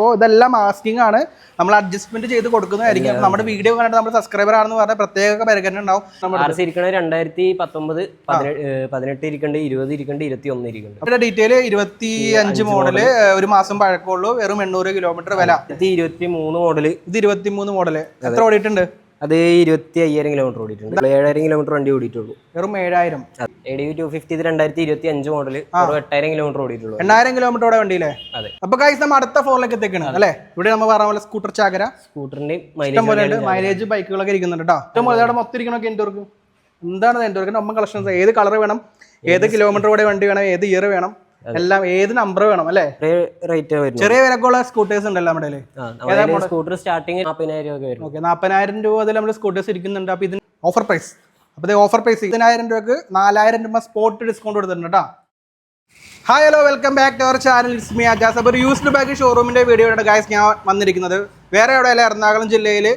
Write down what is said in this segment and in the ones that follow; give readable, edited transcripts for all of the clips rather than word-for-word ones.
അപ്പോൾ ഇതെല്ലാം മാസ്കിംഗ് ആണ്, നമ്മൾ അഡ്ജസ്റ്റ്മെന്റ് ചെയ്ത് കൊടുക്കുന്നതായിരിക്കും. നമ്മുടെ വീഡിയോ കണ്ടിട്ട് നമ്മുടെ സബ്സ്ക്രൈബർ ആണെന്ന് പറഞ്ഞാൽ പ്രത്യേക പരിഗണന ഉണ്ടാവും. 2019, 18 ഇരിക്കണ്ട്, 20 ഇരിക്കണ്ട്, 21 ഇരിക്കണ്ട്. ഇവിടെ ഡീറ്റെയിൽ 25 മോഡല്, ഒരു മാസം പഴക്കമുള്ളൂ, വെറും 800 കിലോമീറ്റർ വില. 23 മോഡല്. ഇത് 23 മോഡല്. എത്ര ഓടിയിട്ടുണ്ട്? അത് 25,000 കിലോമീറ്റർ ഓടിയിട്ടുണ്ട്. 7,000 കിലോമീറ്റർ വണ്ടി ഓടിയിട്ടുള്ളൂ. വെറും 7,000. ADV 250 ഇത് 2025 മോഡല്, 8,000 കിലോമീറ്റർ ഓടിയിട്ടുള്ളൂ. 8,000 കിലോമീറ്റർ വണ്ടിയില്ലേ? അതെ. അപ്പൊ ഗൈസ് നമ്മൾ അടുത്ത ഫോണിലേക്ക് എത്തിക്കണം അല്ലേ? ഇവിടെ നമ്മൾ പറഞ്ഞ പോലെ സ്കൂട്ടർ ചാകര, സ്കൂട്ടറിന്റെ മൈലേജ് ബൈക്കുകളൊക്കെ ഇരിക്കുന്നുണ്ട് കേട്ടോ. ഏറ്റവും കൂടുതൽ മൊത്തം ഇരിക്കണൊക്കെ എൻഡോർക്ക്. എന്താണ് എൻഡോർക്കിന്റെ ഒമ്പൻ കളക്ഷൻസ്? ഏത് കളർ വേണം, ഏത് കിലോമീറ്റർ കൂടെ വണ്ടി വേണം, ഏത് ഇയർ വേണം, എല്ലാം ഏത് നമ്പർ വേണം അല്ലേ? ചെറിയ വിലക്കുള്ള സ്കൂട്ടേഴ്സ് ഉണ്ടല്ലോ നമ്മുടെ സ്കൂട്ടർ സ്റ്റാർട്ടിങ് 40,000 രൂപ വരും. 40,000 രൂപ അതിൽ നമ്മൾ സ്കൂട്ടേഴ്സ് ഇരിക്കുന്നുണ്ട്. അപ്പൊ ഇതിന് ഓഫർ പ്രൈസ്, അപ്പൊ ഓഫർ പ്രൈസ് 10,000 രൂപക്ക് 4,000 രൂപ സ്പോട്ട് ഡിസ്കൗണ്ട് കൊടുത്തിട്ടുണ്ട് കേട്ടോ. Hi hello, welcome back to our channel. It's me Ajas. അപ്പോൾ ഒരു യൂസ്ഡ് ബാഗ് ഷോറൂമിന്റെ വീഡിയോയുടെ ഗൈസ് ഞാൻ വന്നിരിക്കുന്നത് വേറെ എവിടെയല്ല, എറണാകുളം ജില്ലയിൽ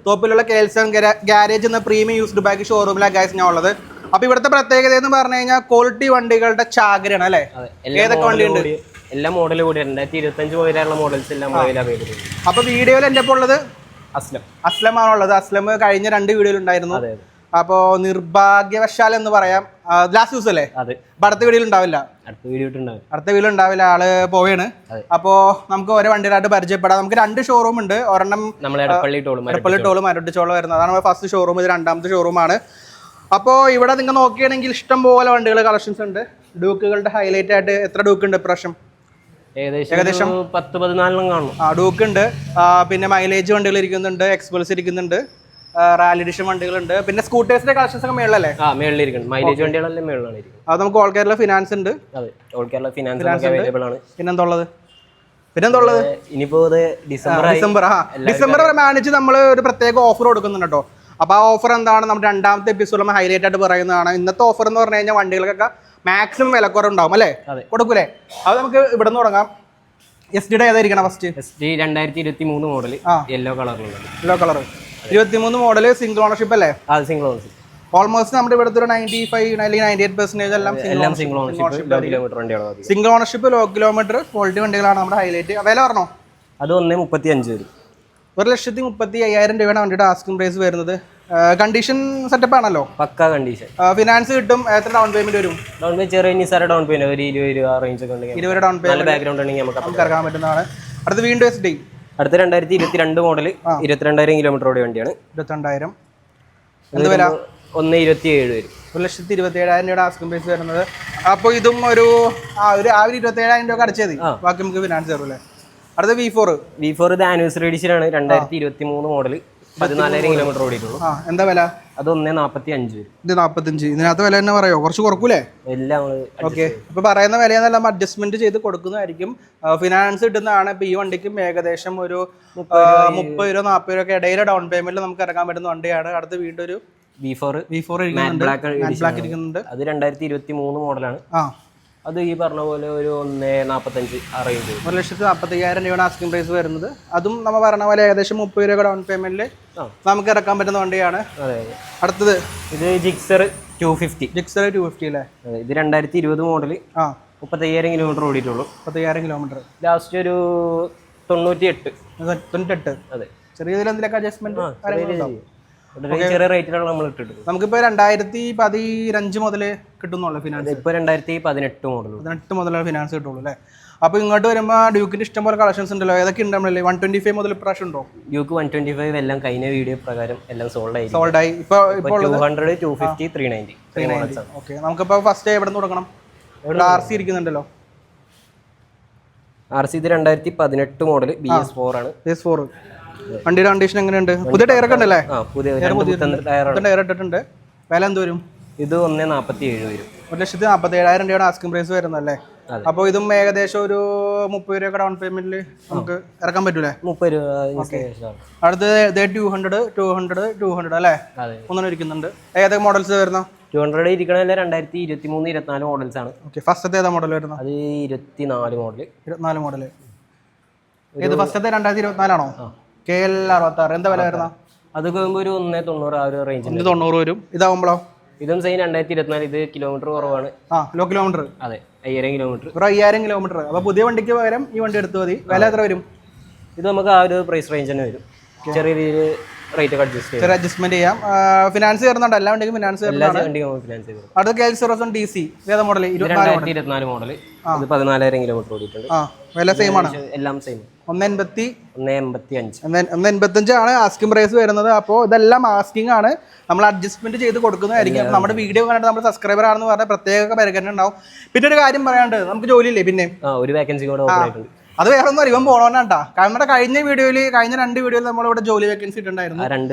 തോപ്പിലുള്ള കേൾസൺ ഗാരേജ് എന്ന പ്രീമിയം യൂസ്ഡ് ബാഗ് ഷോറൂമിലാണ് ഗൈസ് ഞാൻ ഉള്ളത്. അപ്പൊ ഇവിടുത്തെ പ്രത്യേകത എന്ന് പറഞ്ഞു കഴിഞ്ഞാൽ ക്വാളിറ്റി വണ്ടികളുടെ ചാകരയാണ് അല്ലേ? ഏതൊക്കെ വണ്ടിയുണ്ട്? എല്ലാ മോഡലും കൂടി 2025 മുതലുള്ള മോഡൽസ് എല്ലാം അവൈലബിൾ. അപ്പൊ വീഡിയോയിൽ എന്റെ ഇപ്പോൾ ഉള്ളത് അസ്ലം ആണുള്ളത്. അസ്ലം കഴിഞ്ഞ 2 വീഡിയോയിൽ ഉണ്ടായിരുന്നു. അപ്പോ നിർഭാഗ്യവശാൽ എന്ന് പറയാം, ലാസ്റ്റ് ദിവസം അല്ലേ? അടുത്ത വീഡിയോയിൽ ഉണ്ടാവില്ല. അടുത്ത വീഡിയോ ഉണ്ടാവില്ല, ആള് പോവുകയാണ്. അപ്പോ നമുക്ക് ഓരോ വണ്ടികളായിട്ട് പരിചയപ്പെടാം. നമുക്ക് 2 ഷോറൂം ഉണ്ട്. ഒരെണ്ണം എടപ്പള്ളി ടോള് മരട്ടിച്ചോളം വരുന്നത്, അതാണ് ഫസ്റ്റ് ഷോറൂം. ഇത് രണ്ടാമത്തെ ഷോറൂമാണ്. അപ്പോൾ ഇവിടെ നിങ്ങൾ നോക്കുകയാണെങ്കിൽ ഇഷ്ടം പോലെ വണ്ടികൾ കളക്ഷൻസ് ഉണ്ട്. ഡ്യൂക്കുകളുടെ ഹൈലൈറ്റ് ആയിട്ട് എത്ര ഡ്യൂക്ക് ഉണ്ട് ഇപ്രാവശ്യം? ഏകദേശം 10-14 കാണും. ഡ്യൂക്ക് ഉണ്ട്, പിന്നെ മൈലേജ് വണ്ടികൾ ഇരിക്കുന്നുണ്ട്, എക്സ്പൾസ് ഇരിക്കുന്നുണ്ട്, റാലി എഡിഷൻ വണ്ടികളുണ്ട്, പിന്നെ സ്കൂട്ടേഴ്സിന്റെ കളക്ഷൻസ് ഒക്കെ മേളല്ലേ? മൈലേജ് വണ്ടികളെല്ലാം മേളാണ്. അത് നമുക്ക് ഓൾ കേരള ഫിനാൻസ് ഉണ്ട്. പിന്നെന്തുള്ളത്? ഇനിയിപ്പോ ഡിസംബർ പ്രമാണിച്ച് നമ്മൾ ഒരു പ്രത്യേക ഓഫർ കൊടുക്കുന്നുണ്ട് കേട്ടോ. അപ്പോൾ ആ ഓഫർ എന്താണ് നമ്മുടെ രണ്ടാമത്തെ എപ്പിസോഡിൽ നമ്മൾ ഹൈലൈറ്റ് ആയിട്ട് പറയുന്നതാണ്. ഇന്നത്തെ ഓഫർ എന്ന് പറഞ്ഞു കഴിഞ്ഞാൽ വണ്ടികൾക്കൊക്കെ മാക്സിമം വിലക്കുറവുണ്ടാവും അല്ലേ? കൊടുക്കൂലേ? അത് നമുക്ക് ഇവിടെ നിന്ന് തുടങ്ങാം. SD ഏതായിരിക്കണം ഫസ്റ്റ്? SD 2023 മോഡൽ, യെല്ലോ കളറിലുള്ള. 23 മോഡൽ സിംഗിൾ ഓണർഷിപ്പ് അല്ലേ? Single ownership. ഓൾമോസ്റ്റ് നമ്മുടെ ഇവിടുത്തെ ഒരു 95 അല്ലെങ്കിൽ 98% എല്ലാം single ownership. Single ownership, low kilometre, quality വണ്ടികളാണ് നമ്മുടെ ഹൈലൈറ്റ്. വില പറഞ്ഞോ? അത് 1,35 വരും. 1,35,000 രൂപയാണ് വണ്ടിയുടെ ആസ്കിംഗ് പ്രൈസ് വരുന്നത്. കണ്ടീഷൻ സെറ്റപ്പ് ആണല്ലോ? പക്കാ കണ്ടീഷൻ. ഫിനാൻസ് കിട്ടും. എത്ര ഡൗൺ പേയ്മെന്റ് വരും? ഡൗൺ പേയ്മെന്റ് ചെറിയ നിസാര ഡൗൺ പേയ്മെന്റ്, ഒരു 20 രൂപ റേഞ്ച് ഒക്കെ ഉണ്ടെങ്കിൽ 20 ഡൗൺ പേയ്മെന്റ് ബാക്ക്ഗ്രൗണ്ട് ഉണ്ടെങ്കിൽ നമുക്ക് ഇറക്കാൻ പറ്റുന്നതാണ്. അടുത്ത വീണ്ടും SD. അടുത്ത 2022 മോഡൽ, 22,000 കിലോമീറ്റർ ഓടിയ വണ്ടിയാണ്. 22,000. എന്ത് വില? 1,27 വരും. 1,27,000 രൂപയുടെ ആസ്കിംഗ് പ്രൈസ് വരുന്നത്. അപ്പോൾ ഇതും ഒരു 27,000 രൂപ അടച്ചാൽ മതി, ബാക്കി നമുക്ക് ഫിനാൻസ് തരും അല്ലേ? അടുത്ത V4 ഇത് ആനിവേഴ്സറി എഡിഷൻ ആണ്. 2023 മോഡൽ, 14,000 കിലോമീറ്റർ ഓടിയിട്ടുള്ളൂ. എന്താ വില? അത് 1,45 വരും. ഇത് 45. ഇതിനകത്ത് വില തന്നെ പറയോ? കുറച്ച് കുറക്കൂലേ? എല്ലാം ഓക്കെ. ഇപ്പൊ പറയുന്ന വിലയെന്നെല്ലാം അഡ്ജസ്റ്റ്മെന്റ് ചെയ്ത് കൊടുക്കുന്നതായിരിക്കും. ഫിനാൻസ് കിട്ടുന്നതാണ്. ഇപ്പൊ ഈ വണ്ടിക്കും ഏകദേശം ഒരു 30 രൂപ 40 രൂപ ഇടയിലെ ഡൗൺ പേയ്മെന്റിൽ നമുക്ക് ഇറക്കാൻ പറ്റുന്ന വണ്ടിയാണ്. അടുത്ത് വീണ്ടും ഒരു V4 ബ്ലാക്ക് ഇരിക്കുന്നുണ്ട്. അത് 2023 മോഡലാണ്. അത് ഈ പറഞ്ഞ പോലെ ഒരു 1,45 ആ റേഞ്ച്. 1,45,000 രൂപയാണ് ആസ്കിംഗ് പ്രൈസ് വരുന്നത്. അതും നമ്മൾ പറഞ്ഞ പോലെ ഏകദേശം 30 രൂപ ഡൗൺ പേയ്മെന്റിൽ നമുക്ക് ഇറക്കാൻ പറ്റുന്ന വണ്ടിയാണ്. അടുത്തത് ഇത് ജിക്സർ 250. ജിക്സർ 250 അല്ലേ? ഇത് 2020 മോഡൽ, 35,000 കിലോമീറ്റർ ഓടിയിട്ടുള്ളൂ. 35,000 കിലോമീറ്റർ. ലാസ്റ്റ് ഒരു 98. അതെ. ചെറിയ എന്തെങ്കിലുമൊക്കെ അഡ്ജസ്റ്റ്മെന്റ് ചെറിയ റേറ്റിലാണ് നമ്മൾ ഇട്ടിട്ട്. നമുക്കിപ്പോ 2015 മുതൽ കിട്ടുന്നുള്ളൂ ഫിനാൻസ്. ഇപ്പൊ 2018 മോഡൽ. 18 മുതലാണ് ഫിനാൻസ് കിട്ടുള്ളൂ അല്ലേ? അപ്പൊ ഇങ്ങോട്ട് വരുമ്പോ ഡ്യൂക്കിന്റെ ഇഷ്ടം പോലെ കളക്ഷൻസ് ഉണ്ടല്ലോ. ഏതൊക്കെ ഉണ്ട് നമ്മളല്ലേ? 125 മുതൽ ഇപ്രാവശ്യം ഉണ്ടോ? ഡ്യൂക്ക് 125 എല്ലാം കഴിഞ്ഞ വീഡിയോ പ്രകാരം എല്ലാം സോൾഡ് ആയി. ഇപ്പൊ 200, 250, 390. ഓക്കെ. നമുക്കിപ്പോ ഫസ്റ്റ് എവിടെ നിന്ന് തുടങ്ങണം? RC ഇരിക്കുന്നുണ്ടല്ലോ. RC ഇത് 2018 മോഡൽ, BS4 ആണ്. BS4. വണ്ടിയുടെ കണ്ടീഷൻ എങ്ങനെയുണ്ട്? പുതിയ ടയർ ഒക്കെ ഉണ്ടല്ലേ? ടയർ ഇട്ടിട്ടുണ്ട്. വില എന്ത് വരും? ഇത് 1,47 വരും. 1,47,000 രൂപയുടെ ആസ്കിംഗ് പ്രൈസ് വരുന്നല്ലേ? അപ്പോൾ ഇതും ഏകദേശം ഒരു 30 രൂപ ഡൗൺ പേയ്മെന്റിൽ നമുക്ക് ഇറക്കാൻ പറ്റൂലേ? 30 രൂപ. അടുത്ത് 200 അല്ലേ? ഒന്നും ഇരിക്കുന്നുണ്ട്. ഏതൊക്കെ മോഡൽസ് വരുന്ന? 200 ഇരിക്കണല്ലേ 2023, 24 മോഡൽസ് ആണ്. ഫസ്റ്റത്തെ ഏതാ മോഡൽ വരുന്നത്? അത് 24 മോഡൽ. 24 മോഡൽ. ഏത് ഫസ്റ്റത്തെ 2024 ആണോ? KL 66. എന്താ വില വരുന്ന? അത് ഒരു 1,90 ആ ഒരു റേഞ്ച്. 90 വരും. ഇതാവുമ്പോഴോ? ഇതും സെയിം 2024. ഇത് കിലോമീറ്റർ കുറവാണ്. Low kilometre. അതെ. 5000 കിലോമീറ്റർ. ഒരു 5000 കിലോമീറ്റർ. അപ്പോൾ പുതിയ വണ്ടിക്ക് പകരം ഈ വണ്ടി എടുത്തു മതി. വില എത്ര വരും? ഇത് നമുക്ക് ആ ഒരു പ്രൈസ് റേഞ്ച് തന്നെ വരും. ചെറിയ രീതിയിൽ റേറ്റ് ഒക്കെ അഡ്ജസ്റ്റ്മെന്റ് ചെയ്യാം. ഫിനാൻസ് കയറുന്നുണ്ട്, എല്ലാ വണ്ടിക്കും ഫിനാൻസ് അടുത്ത KL07 DC ഏതാ മോഡൽ? 2024 മോഡൽ. ഇത് 14000 കിലോമീറ്റർ ഓടിയിട്ടുണ്ട്. വില സെയിം ആണ്, എല്ലാം സെയിം. 185 ആണ് ആസ്കിംഗ് പ്രൈസ് വരുന്നത്. അപ്പോൾ ഇതെല്ലാം ആസ്കിംഗ് ആണ്, നമ്മൾ അഡ്ജസ്റ്റ്മെന്റ് ചെയ്ത് കൊടുക്കുന്നതായിരിക്കും. നമ്മുടെ വീഡിയോ കണ്ടിട്ട് നമ്മുടെ സബ്സ്ക്രൈബർ ആണെന്ന് പറഞ്ഞാൽ പ്രത്യേക പരിഗണന ഉണ്ടാവും. പിന്നെ ഒരു കാര്യം പറയാണ്ട്, നമുക്ക് ജോലിയില്ലേ പിന്നെ ഒരു വേക്കൻസി കൂടെ ഓപ്പൺ ആയിട്ടുണ്ട്. അത് വേറെ ഒന്നും ഇവൻ പോണോണ്ടാ. കാരണം നമ്മുടെ കഴിഞ്ഞ 2 വീഡിയോയിൽ നമ്മളിവിടെ ജോലി വേക്കൻസി ഇട്ടുണ്ടായിരുന്നു.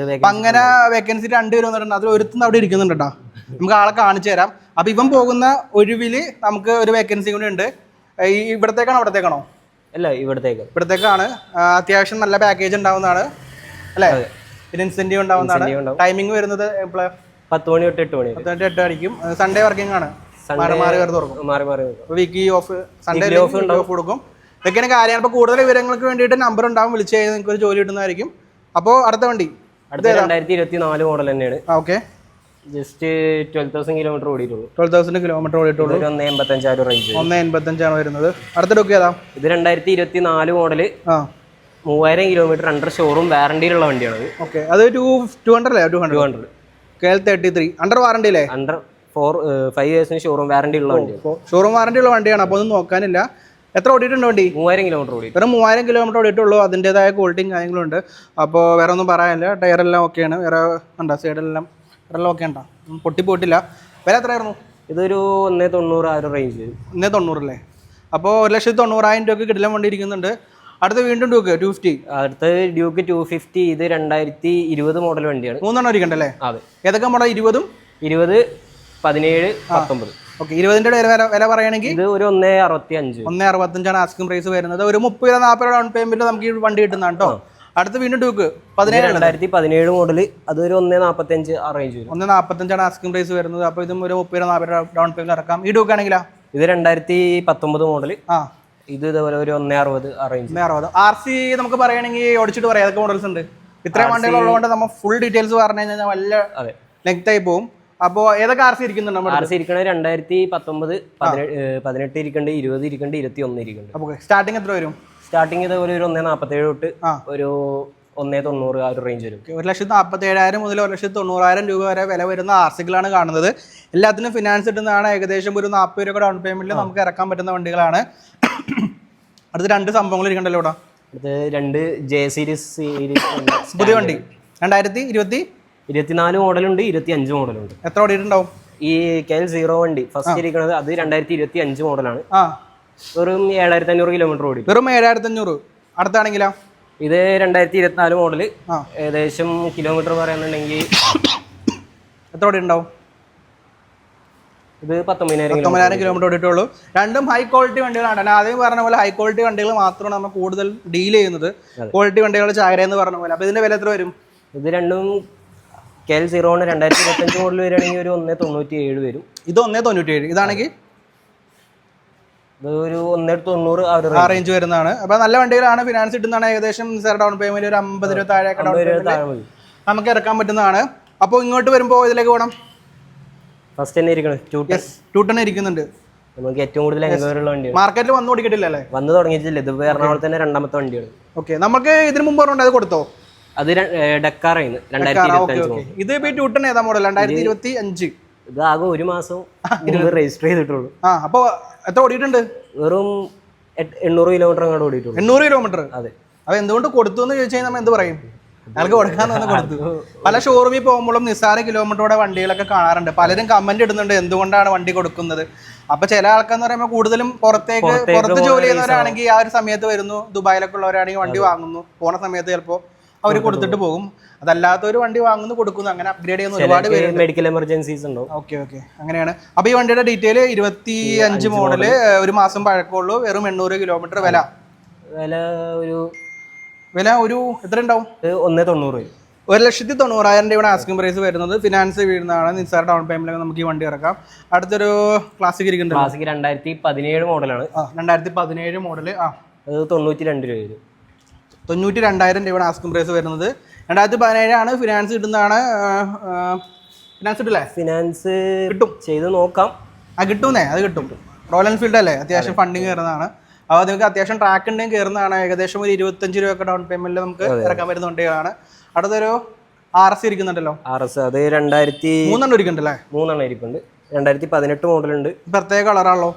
അങ്ങനെ വേക്കൻസി 2 പേര് വന്നിട്ടുണ്ട്. അതിൽ ഒരുത്തും അവിടെ ഇരിക്കുന്നുണ്ട് കേട്ടോ. നമുക്ക് ആളെ കാണിച്ചു തരാം. അപ്പൊ ഇവൻ പോകുന്ന ഒഴിവില് നമുക്ക് ഒരു വേക്കൻസി കൂടി ഉണ്ട്. ഇവിടത്തേക്കാണോ അവിടത്തേക്കാണോ? അല്ല, ഇവിടത്തേക്കാണ്. അത്യാവശ്യം നല്ല പാക്കേജ് ഉണ്ടാവുന്നതാണ് അല്ലേ? പിന്നെ ഇൻസെന്റീവ് ഉണ്ടാവുന്നതാണ്. ടൈമിംഗ് വരുന്നത് 10 മണി തൊട്ട് 8 മണി 8 ആയിരിക്കും. സൺഡേ വർക്കിംഗ് ആണ്. മാറി തുറക്കും. വീക്ക് ഓഫ്, സൺഡേ ഓഫ് കൊടുക്കും. ഇതൊക്കെയാണ് കാര്യമാണ്. അപ്പോൾ കൂടുതൽ വിവരങ്ങൾക്ക് വേണ്ടിയിട്ട് നമ്പർ ഉണ്ടാവും, വിളിച്ചു കഴിഞ്ഞാൽ നിങ്ങൾക്ക് ഒരു ജോലി കിട്ടുന്നതായിരിക്കും. അപ്പോൾ അടുത്ത വണ്ടി 2024 മോഡൽ തന്നെയാണ്. ഓക്കെ. ജസ്റ്റ് 12,000 കിലോമീറ്റർ ഓടിയിട്ടുള്ളൂ. 12,000 കിലോമീറ്റർ ഓടിയിട്ടുള്ളൂ. 185 റേഞ്ച്. 185 ആണ് വരുന്നത്. അടുത്ത ഡോക്ക് ഏതാ? ഇത് 2024 മോഡൽ. 3000 കിലോമീറ്റർ അണ്ടർ ഷോറൂം വാറണ്ടിയിലുള്ള വണ്ടിയാണ്. ഓക്കെ. അത് 200 അല്ലേ? 200 KL33 അണ്ടർ വാറണ്ടി അല്ലേ? അണ്ടർ 5 ഇയേഴ്സിന് ഷോറൂം വാറണ്ടി ഉള്ള വണ്ടിയാണ്. ഷോറൂം വാറണ്ടി ഉള്ള വണ്ടിയാണ്. അപ്പോൾ ഒന്നും നോക്കാനില്ല. എത്ര ഓടിയിട്ടുണ്ട് വണ്ടി? 3000 കിലോമീറ്റർ ഓടി. വെറും 3000 കിലോമീറ്റർ ഓടിയിട്ടുള്ളൂ. അതിൻ്റെതായ ക്വാളിറ്റിയും കാര്യങ്ങളും ഉണ്ട്. അപ്പോൾ വേറെ ഒന്നും പറയാനില്ല. ടയറെല്ലാം ഓക്കെയാണ്. വേറെ ഉണ്ടോ? സൈഡെല്ലാം ടയറെല്ലാം ഓക്കെ ഉണ്ടോ? പൊട്ടിപ്പോയിട്ടില്ല. വില എത്രയായിരുന്നു? ഇതൊരു 190 ആ ഒരു റേഞ്ച്. 190 അല്ലേ? അപ്പോൾ 1,90,000 രൂപയ്ക്ക് കിടിലം വണ്ടി ഇരിക്കുന്നുണ്ട്. അടുത്ത വീണ്ടും ഡ്യൂക്ക് 250. അടുത്ത ഡ്യൂക്ക് 250. ഇത് 2020 മോഡൽ വണ്ടിയാണ്. 3 ഇരിക്കണ്ടല്ലേ? അതെ. ഏതൊക്കെ മോഡൽ? 20, 17, 19. ഓക്കെ. 20ന്റെ വില പറയുകയാണെങ്കിൽ ഇത് ഒരു 165. 165 ആസ്കിംഗ് പ്രൈസ് വരുന്നത്. ഒരു 30-40 ഡൗൺ പേയ്മെന്റ് നമുക്ക് ഈ വണ്ടി കിട്ടുന്നതാണ് കേട്ടോ. അടുത്ത വീണ്ടും ഡ്യൂക്ക് 2017 മോഡൽ. അതൊരു 145 ആ റേഞ്ച് വരും. 145 ആസ്കിംഗ് പ്രൈസ് വരുന്നത്. അപ്പോൾ ഇതും ഒരു 30-40 ഡൗൺ പേയ്മെന്റ് ഇറക്കാം. ഈ ഡ്യൂക്ക് ആണെങ്കിലോ? ഇത് 2019 മോഡൽ. ഇത് ഇതുപോലെ ഒരു 160 ആ റേഞ്ച്. 160. RC നമുക്ക് പറയുകയാണെങ്കിൽ ഓടിച്ചിട്ട് പറയാം ഏതൊക്കെ മോഡൽസ് ഉണ്ട്. ഇത്രയും വണ്ടികൾ ഉള്ളതുകൊണ്ട് നമ്മൾ ഫുൾ ഡീറ്റെയിൽസ് പറഞ്ഞു കഴിഞ്ഞാൽ വലിയ ലെങ്ത് ആയി പോകും. അപ്പോൾ ഏതൊക്കെ RC ഇരിക്കുന്നുണ്ട്? RC ഇരിക്കണത് 2019, 18 ഇരിക്കുന്നുണ്ട്, 20 ഇരിക്കുന്നുണ്ട്, 21 ഇരിക്കുന്നുണ്ട്. അപ്പോൾ സ്റ്റാർട്ടിങ് എത്ര വരും? സ്റ്റാർട്ടിങ് ഇതുപോലെ ഒരു 147 തൊട്ട് ഒരു 190 ആ ഒരു റേഞ്ച് വരും. 1,47,000 മുതൽ 1,90,000 രൂപ വരെ വില വരുന്ന RCകളാണ് കാണുന്നത്. എല്ലാത്തിനും ഫിനാൻസ് കിട്ടുന്നതാണ്. ഏകദേശം ഒരു 40 രൂപ ഡൗൺ പേയ്മെന്റിൽ നമുക്ക് ഇറക്കാൻ പറ്റുന്ന വണ്ടികളാണ്. അടുത്ത 2 സംഭവങ്ങൾ ഇരിക്കണ്ടല്ലോ ഇവിടെ. അടുത്ത് 2 J സീരീസ് പുതിയ വണ്ടി 2024 മോഡലുണ്ട്, 25 മോഡലുണ്ട്. എത്ര ഓടിയിട്ടുണ്ടാവും? ഈ KL0 വണ്ടി ഫസ്റ്റ് ഇരിക്കുന്നത് അത് 2025 മോഡലാണ്. വെറും 7,500 കിലോമീറ്റർ ഓടി. വെറും 7,500. അടുത്താണെങ്കിലോ? ഇത് 2024 മോഡല്. ഏകദേശം കിലോമീറ്റർ പറയാന്നുണ്ടെങ്കിൽ എത്ര ഓടിയിട്ടുണ്ടാവും? ഇത് 19,000 കിലോമീറ്റർ ഓടിയിട്ടുള്ളൂ. രണ്ടും ഹൈ ക്വാളിറ്റി വണ്ടികളാണ്. ഞാൻ ആദ്യം പറഞ്ഞ പോലെ ഹൈ ക്വാളിറ്റി വണ്ടികൾ മാത്രമാണ് നമ്മൾ കൂടുതൽ ഡീൽ ചെയ്യുന്നത്. ക്വാളിറ്റി വണ്ടികൾ ചാകര എന്ന് പറഞ്ഞ പോലെ. അപ്പോൾ ഇതിന്റെ വില എത്ര വരും? ഇത് രണ്ടും KL0 2025 മോഡൽ വരികയാണെങ്കിൽ ഒരു 197 വരും. ഇത് 197. ഇതാണെങ്കിൽ ഒരു 190 ആ റേഞ്ച് വരുന്നതാണ്. അപ്പോൾ നല്ല വണ്ടികളാണ്. ഫിനാൻസ് കിട്ടുന്നതാണ്. ഏകദേശം ഡൗൺ പേയ്മെന്റ് ഒരു 50 രൂപ താഴെ നമുക്ക് ഇറക്കാൻ പറ്റുന്നതാണ്. അപ്പോൾ ഇങ്ങോട്ട് വരുമ്പോൾ ഇതിലേക്ക് പോകണം. ഫസ്റ്റ് തന്നെ ഇരിക്കണം. 210 ഇരിക്കുന്നുണ്ട്. നമുക്ക് ഏറ്റവും കൂടുതൽ എൻക്വയറി ഉള്ള വണ്ടിയാണ്. മാർക്കറ്റിൽ വന്നു ഓടിക്കിട്ടില്ലല്ലേ? വന്നു തുടങ്ങിയിട്ടില്ല. ഇത് എറണാകുളത്ത് തന്നെ 2ാമത്തെ വണ്ടിയാണ്. ഓക്കെ. നമുക്ക് ഇതിന് മുമ്പ് പറഞ്ഞത് അത് കൊടുത്തോ? അത് ഡക്കാറാണ് 2025. ഇത് 210 ഏതാ മോഡൽ? 2025. ഇത് ആകെ ഒരു മാസം രജിസ്റ്റർ ചെയ്തിട്ടുള്ളൂ. അപ്പോൾ എത്ര ഓടിയിട്ടുണ്ട്? വെറും 800 കിലോമീറ്റർ അങ്ങോട്ട് ഓടിയിട്ടുള്ളൂ. 800 കിലോമീറ്റർ. അതെ. അപ്പോൾ എന്തുകൊണ്ട് കൊടുത്തു എന്ന് ചോദിച്ചു കഴിഞ്ഞാൽ നമ്മൾ എന്ത് പറയും? ഞങ്ങൾക്ക് കൊടുക്കാന്ന് കൊടുത്തു. പല ഷോറൂമിൽ പോകുമ്പോഴും നിസ്സാര കിലോമീറ്ററോടെ വണ്ടികളൊക്കെ കാണാറുണ്ട്. പലരും കമന്റ് ഇടുന്നുണ്ട് എന്തുകൊണ്ടാണ് വണ്ടി കൊടുക്കുന്നത്. അപ്പൊ ചില ആൾക്കാന്ന് പറയുമ്പോൾ കൂടുതലും പുറത്ത് ജോലി ചെയ്യുന്നവരാണെങ്കിൽ ആ ഒരു സമയത്ത് വരുന്നു. ദുബായിലൊക്കെ ഉള്ളവരാണെങ്കിൽ വണ്ടി വാങ്ങുന്നു. പോണ സമയത്ത് ചിലപ്പോൾ അവർ കൊടുത്തിട്ട് പോകും. അതല്ലാത്ത ഒരു വണ്ടി വാങ്ങുന്നു, കൊടുക്കുന്നു. അങ്ങനെ അപ്ഗ്രേഡ് ചെയ്യുന്ന ഒരുപാട് പേര്. മെഡിക്കൽ എമർജൻസീസ് ഉണ്ടോ? ഓക്കെ. അങ്ങനെയാണ്. അപ്പൊ ഈ വണ്ടിയുടെ ഡീറ്റെയിൽ 25 മോഡല്, ഒരു മാസം പഴക്കമുള്ളൂ, വെറും 800 കിലോമീറ്റർ. വില ഒരു എത്ര ഉണ്ടാവും? 190. 1,90,000 രൂപയാണ് ആസ്കിംഗ് പ്രൈസ് വരുന്നത്. ഫിനാൻസ് വീഴുന്നതാണ്. നിസ്സാര ഡൗൺ പേയ്മെന്റിലൊക്കെ നമുക്ക് ഈ വണ്ടി ഇറക്കാം. അടുത്തൊരു ക്ലാസിക് ഇരിക്കുന്നുണ്ട്. ക്ലാസിക് 2017 മോഡലാണ്. 2017 മോഡല്. അത് 92 രൂപ വരും. 92,000 രൂപയാണ് ആസ്കിംഗ് പ്രൈസ് വരുന്നത്. 2017 ആണ്. ഫിനാൻസ് കിട്ടുന്നതാണ്. ഫിനാൻസ് കിട്ടില്ലേ? ഫിനാൻസ് കിട്ടും, ചെയ്ത് നോക്കാം. കിട്ടുന്നേ, അത് കിട്ടും. റോയൽ എൻഫീൽഡ് അല്ലേ, അത്യാവശ്യം ഫണ്ടിങ് കയറുന്നതാണ്. അപ്പോൾ നിങ്ങൾക്ക് അത്യാവശ്യം ട്രാക്ക് ഉണ്ടെങ്കിൽ കയറുന്നതാണ്. ഏകദേശം ഒരു 25 രൂപയൊക്കെ ഡൗൺ പേയ്മെന്റിൽ നമുക്ക് ഇറക്കാൻ പറ്റുന്ന വണ്ടികളാണ്. അടുത്തൊരു RS ഇരിക്കുന്നുണ്ടല്ലോ. RS അത് 2003 ഇരിക്കുന്നുണ്ടല്ലേ? 3 ഇരിക്കുന്നുണ്ട്. 2018 മോഡലുണ്ട്. പ്രത്യേക കളറാണല്ലോ,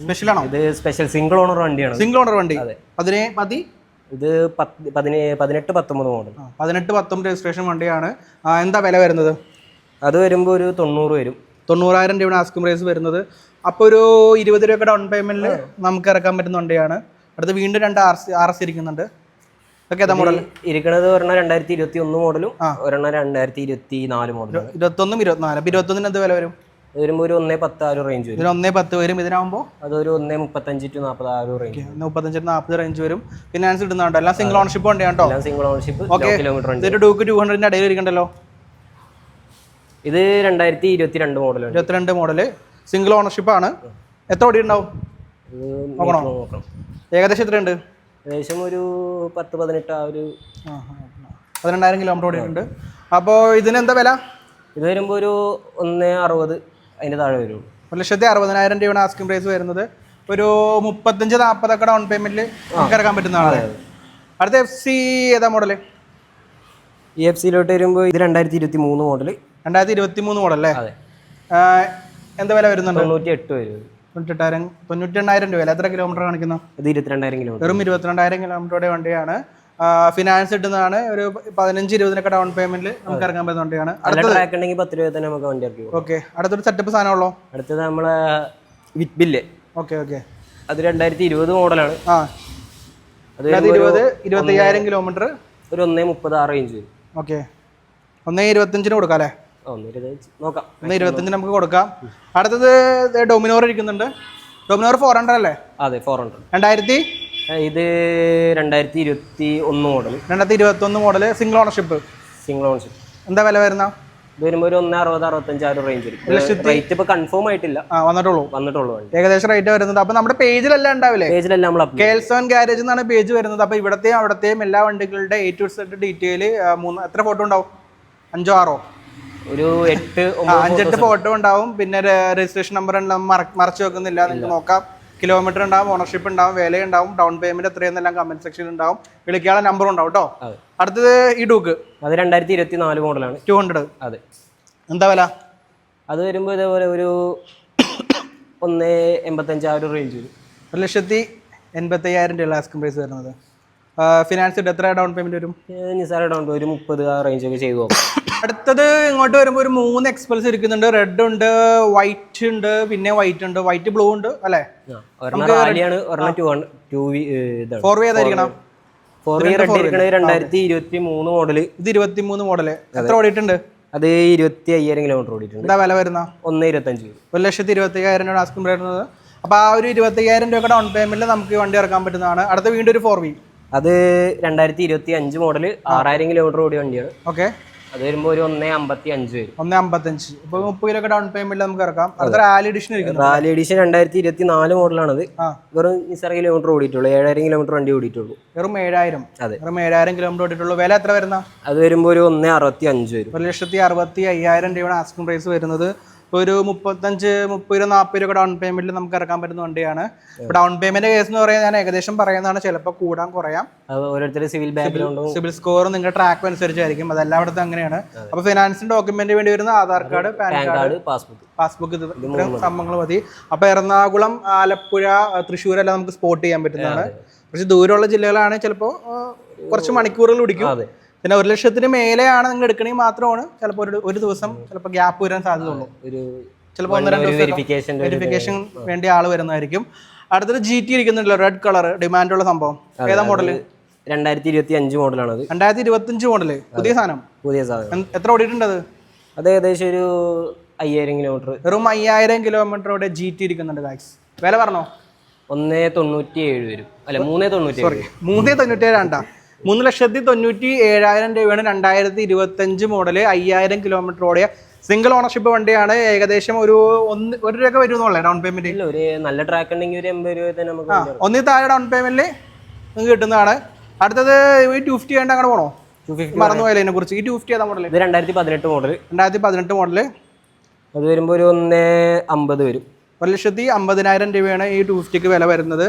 സ്പെഷ്യൽ ആണോ? ഇത് സ്പെഷ്യൽ സിംഗിൾ ഓണർ വണ്ടിയാണ്. സിംഗിൾ ഓണർ വണ്ടി. ഇത് 18-19 മോഡൽ. 18-19 രജിസ്ട്രേഷൻ വണ്ടിയാണ്. എന്താ വില വരുന്നത്? അത് വരുമ്പോൾ ഒരു 90 വരും. 90,000 രൂപയാണ് ആസ്കിംഗ് പ്രൈസ് വരുന്നത്. അപ്പോൾ ഒരു 20 രൂപ ഡൗൺ പേയ്മെന്റിൽ നമുക്ക് ഇറക്കാൻ പറ്റുന്ന വണ്ടിയാണ്. അടുത്ത് വീണ്ടും 2 RS ഇരിക്കുന്നുണ്ട്. ഇതൊക്കെ ഏതാ മോഡൽ ഇരിക്കുന്നത്? ഒരെണ്ണം 2021 മോഡലും ഒരെണ്ണം 2024 മോഡലും. 21, 24. 21 എന്ത് വില വരും? വരുമ്പോൾ ഒരു 1.10 റേഞ്ച് വരും. 1.10 വരും. ഇതിനാകുമ്പോൾ അതൊരു 1.35-40 റേഞ്ച്. 35-40 റേഞ്ച് വരും. ഫിനാൻസ് ഇടുന്നുണ്ടോ? എല്ലാം സിംഗിൾ ഓണർഷിപ്പ് വണ്ടിയാണ് കേട്ടോ. എല്ലാം സിംഗിൾ ഓണർഷിപ്പ്. കിലോമീറ്റർ. ഇതൊരു ഡൂക്ക് 200 ഇടയിൽ ഇരിക്കണ്ടല്ലോ. ഇത് 2022 മോഡലാണ്. 22 മോഡല്, സിംഗിൾ ഓണർഷിപ്പ് ആണ്. എത്ര ഓടി ഉണ്ടാവും നോക്കണം? ഏകദേശം എത്രയുണ്ട്? ഏകദേശം ഒരു 10-18 ആ ഒരു 12,000 കിലോമീറ്റർ ഓടിയിട്ടുണ്ട്. അപ്പോൾ ഇതിന് എന്താ വില? ഇത് വരുമ്പോൾ ഒരു 1.60 അതിൻ്റെ താഴെ വരുള്ളൂ. 1,60,000 രൂപയാണ് ആസ്കിംഗ് പ്രൈസ് വരുന്നത്. ഒരു 35-40 ഒക്കെ ഡൗൺ പേയ്മെന്റിൽ നമുക്ക് ഇറക്കാൻ പറ്റുന്നതാണ്. അടുത്ത FC ഏതാ മോഡല്? ഈ FC-ലോട്ട് വരുമ്പോൾ ഇത് 2023 മോഡൽ. 2023 മോഡൽ അല്ലേ? എന്താ വില വരുന്നുണ്ട്? 98 വരും. 98,000 രൂപ. എത്ര കിലോമീറ്റർ കാണിക്കുന്നു? ഇത് 22,000 കിലോമീറ്റർ. വെറും 22,000 കിലോമീറ്ററുടെ വണ്ടിയാണ്. ഫിനാൻസ് കിട്ടുന്നതാണ്. ഒരു 15-20 ഡൗൺ പേയ്മെന്റിൽ നമുക്ക് ഇറങ്ങാൻ പറ്റുന്ന വണ്ടിയാണ്. ട്രാക്ക് ഉണ്ടെങ്കിൽ 10 രൂപ തന്നെ നമുക്ക് വണ്ടി ഇറക്കി. ഓക്കെ. അടുത്തൊരു സെറ്റപ്പ് സാധനമുള്ളൂ. അടുത്തത് നമ്മളെ വിറ്റ്ബില്ല്. ഓക്കെ. അത് 2020 മോഡലാണ്. അത് 25,000 കിലോമീറ്റർ. ഒരു 1.30 റേഞ്ച് വരും. ഓക്കെ. 1.25 കൊടുക്കാം അല്ലേ? നോക്കാം. 1.25 നമുക്ക് കൊടുക്കാം. അടുത്തത് ഡൊമിനോർ ഇരിക്കുന്നുണ്ട്. ഡൊമിനോർ 400 അല്ലേ? അതെ, 400. ഇത് 2021 മോഡൽ. 2021 model, single ownership. എന്താ വില വരുന്ന? ഇത് വരുമ്പോൾ ഒരു 1.60-65 റേഞ്ച് വരും. റേറ്റ് ഇപ്പൊ കൺഫേം ആയിട്ടില്ല, വന്നിട്ടുള്ളൂ. ഏകദേശം റേറ്റ് വരുന്നത്. അപ്പൊ നമ്മുടെ പേജിലെല്ലാം ഉണ്ടാവില്ലേ? പേജിലെല്ലാം KL7 ഗാരേജ് എന്നാണ് പേജ് വരുന്നത്. അപ്പൊ ഇവിടത്തെയും അവിടത്തെയും എല്ലാ വണ്ടികളുടെ A to Z ഡീറ്റെയിൽ എത്ര ഫോട്ടോ ഉണ്ടാവും? 5-6 ഒരു 5-8 ഫോട്ടോ ഉണ്ടാവും. പിന്നെ രജിസ്ട്രേഷൻ നമ്പർ മറച്ചു വെക്കുന്നില്ല, നിങ്ങൾക്ക് നോക്കാം. കിലോമീറ്റർ ഉണ്ടാവും, ഓണർഷിപ്പ് ഉണ്ടാവും, വില ഉണ്ടാവും, ഡൗൺ പേയ്മെന്റ് എത്രയെന്നെല്ലാം കമന്റ് സെക്ഷനിൽ ഉണ്ടാവും. വിളിക്കാനുള്ള നമ്പർ ഉണ്ടാവും കേട്ടോ. അടുത്തത് ഈ ഡൂക്ക്. അത് 2024 മോഡലാണ്. 200. അതെ. എന്താ വില? അത് വരുമ്പോൾ ഇതേപോലെ ഒരു 1.85 റേഞ്ച് വരും. 1,85,000 രൂപ ആസ്കിംഗ് പ്രൈസ് വരുന്നത്. ഫിനാൻസ് എത്ര ഡൗൺ പേയ്മെന്റ് വരും? നിസാര ഡൗൺ ഒരു 30 ആ റേഞ്ച് ഒക്കെ ചെയ്തു നോക്കാം. അടുത്തത് ഇങ്ങോട്ട് വരുമ്പോൾ ഒരു 3 എക്സ്പൾസ് ഇരിക്കുന്നുണ്ട്. റെഡ് ഉണ്ട്, വൈറ്റ് ഉണ്ട്, പിന്നെ വൈറ്റ് ഉണ്ട്, വൈറ്റ് ബ്ലൂ ഉണ്ട് അല്ലേ? 4V ഏതായിരിക്കണം? 4V റെഡ് ഇരിക്കണത് 2023 മോഡല്. ഇത് 23 മോഡല്. എത്ര ഓടിയിട്ടുണ്ട്? അത് 25,000 കിലോമീറ്റർ ഓടിയിട്ടുണ്ട്. എന്താ വില വരുന്ന? 1.25. 1,25,000 രൂപ ആസ്കിംഗ് പ്രൈസ് വരുന്നത്. അപ്പോൾ ആ ഒരു 25,000 രൂപ ഡൗൺ പേയ്മെന്റിൽ നമുക്ക് വണ്ടി ഇറക്കാൻ പറ്റുന്നതാണ്. അടുത്ത വീണ്ടും ഒരു 4V. അത് 2025 മോഡല്, 6,000 കിലോമീറ്റർ ഓടിയ വണ്ടിയാണ്. ഓക്കെ. അത് വരുമ്പോൾ ഒരു 1.55 വരും. 1.55. ഇപ്പോൾ 30 രൂപ ഡൗൺ പേയ്മെന്റിൽ നമുക്ക് ഇറക്കാം. അടുത്ത റാലി എഡിഷൻ ഇരിക്കുന്നു. Rally edition 2024 മോഡലാണത്. വെറും നിസാര കിലോമീറ്റർ ഓടിയിട്ടുള്ളൂ. 7,000 കിലോമീറ്റർ വണ്ടി ഓടിയിട്ടുള്ളൂ. വെറും 7,000. അതെ, വെറും 7,000 കിലോമീറ്റർ ഓടിയിട്ടുള്ളൂ. വില എത്ര വരുന്ന? അത് വരുമ്പോൾ ഒരു 1.65 വരും. 1,65,000 രൂപയാണ് ആസ്കിംഗ് പ്രൈസ് വരുന്നത്. ഒരു 35, 30, 40 രൂപ ഡൗൺ പേയ്മെന്റിൽ നമുക്ക് ഇറക്കാൻ പറ്റുന്ന വണ്ടിയാണ്. ഡൗൺ പേയ്മെന്റ് കേസ് എന്ന് പറയാൻ ഞാൻ ഏകദേശം പറയുന്നതാണ്, ചിലപ്പോൾ കൂടാൻ കുറയാം. ഓരോരുത്തർ സിവിൽ സ്കോർ നിങ്ങളുടെ ട്രാക്ക് അനുസരിച്ചായിരിക്കും. അതെല്ലായിടത്തും അങ്ങനെയാണ്. അപ്പൊ ഫിനാൻസിന്റെ ഡോക്യുമെന്റ് വേണ്ടി വരുന്ന Aadhaar card, pan card, passbook, ഇത്രയും സംഭവങ്ങൾ മതി. അപ്പൊ എറണാകുളം, ആലപ്പുഴ, തൃശ്ശൂർ എല്ലാം നമുക്ക് സ്പോട്ട് ചെയ്യാൻ പറ്റുന്നതാണ്. പക്ഷെ ദൂരമുള്ള ജില്ലകളാണെങ്കിൽ ചിലപ്പോൾ കുറച്ച് മണിക്കൂറുകൾ പിടിക്കും. പിന്നെ 1,00,000 മേലെയാണ് നിങ്ങൾ എടുക്കണമെങ്കിൽ മാത്രമാണ് ചിലപ്പോൾ ഒരു ദിവസം ചിലപ്പോൾ ഗ്യാപ്പ് വരാൻ സാധ്യതയുള്ളൂ. ചിലപ്പോൾ 1-2 വെരിഫിക്കേഷൻ വേണ്ടി ആള് വരുന്നതായിരിക്കും. അടുത്തൊരു GT ഇരിക്കുന്നുണ്ടല്ലോ, റെഡ് കളർ, ഡിമാൻഡുള്ള സംഭവം. ഏതാ മോഡല്? 2025 മോഡലാണ്. 2025 മോഡല്. പുതിയ സാധനം. എത്ര ഓടിയിട്ടുണ്ട് അത്? അത് ഏകദേശം ഒരു 5,000 കിലോമീറ്റർ. വെറും 5,000 കിലോമീറ്ററോടെ GT ഇരിക്കുന്നുണ്ട് ഗായ്സ്. വില പറഞ്ഞോ? 1.97 വരും. അല്ല, 3.97. 3.97. 3,97,000 രൂപയാണ് 2025 മോഡല്. 5,000 കിലോമീറ്റർ ഓടിയ സിംഗിൾ ഓണർഷിപ്പ് വണ്ടിയാണ്. ഏകദേശം ഒരു 1 രൂപ വരുന്നുള്ളൂ ഡൗൺ പേയ്മെന്റ്. ഒരു നല്ല ട്രാക്ക് ഉണ്ടെങ്കിൽ ഒരു 80 രൂപ തന്നെ നമുക്ക് 1 താഴെ ഡൗൺ പേയ്മെന്റിൽ നിങ്ങൾക്ക് കിട്ടുന്നതാണ്. അടുത്തത് ഈ 250 കണ്ട് അങ്ങനെ പോണോ? മറന്നുപോയാലും അതിനെ കുറിച്ച്. ഈ 250 ഏതാ മോഡൽ? ഇത് 2018 മോഡൽ. 2018 മോഡല്. അത് വരുമ്പോൾ ഒരു 1.50 വരും. 1,50,000 രൂപയാണ് ഈ 250ക്ക് വില വരുന്നത്.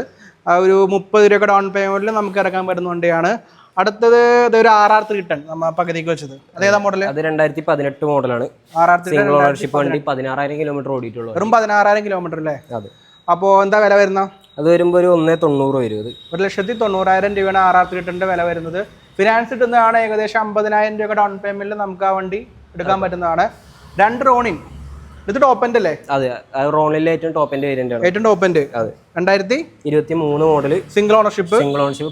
ഒരു 30 രൂപ ഡൗൺ പേയ്മെന്റിൽ നമുക്ക് ഇറക്കാൻ പറ്റുന്ന വണ്ടിയാണ്. അടുത്തത് ഇതൊരു RR 310 നമ്മൾ പകുതിക്ക് വെച്ചത്. അതേതാ മോഡൽ? അത് 2018 മോഡലാണ്. RR 310 സിംഗിൾ ഓണർഷിപ്പ് വണ്ടി, 16,000 കിലോമീറ്റർ ഓടിയിട്ടുള്ളൂ. വെറും 16,000 കിലോമീറ്റർ അല്ലേ? അതെ. അപ്പോൾ എന്താ വില വരുന്ന? അത് വരുമ്പോൾ ഒരു 1,90,000 വരും. 1,90,000 രൂപയാണ് RR 310 വില വരുന്നത്. ഫിനാൻസ് കിട്ടുന്നതാണ്. ഏകദേശം 50,000 രൂപ ഡൗൺ പേയ്മെന്റിൽ നമുക്ക് ആ വണ്ടി എടുക്കാൻ പറ്റുന്നതാണ്. 2 റോണിംഗ്. ഇത് ടോപ്പ് എൻഡ് അല്ലേ? അതെ, റോണിലെ ഏറ്റവും ടോപ്പ് എൻഡ് വേരിയന്റ് ആണ്. ഏറ്റവും ടോപ്പ് എൻഡ്. അതെ. 2023 മോഡൽ. Single ownership.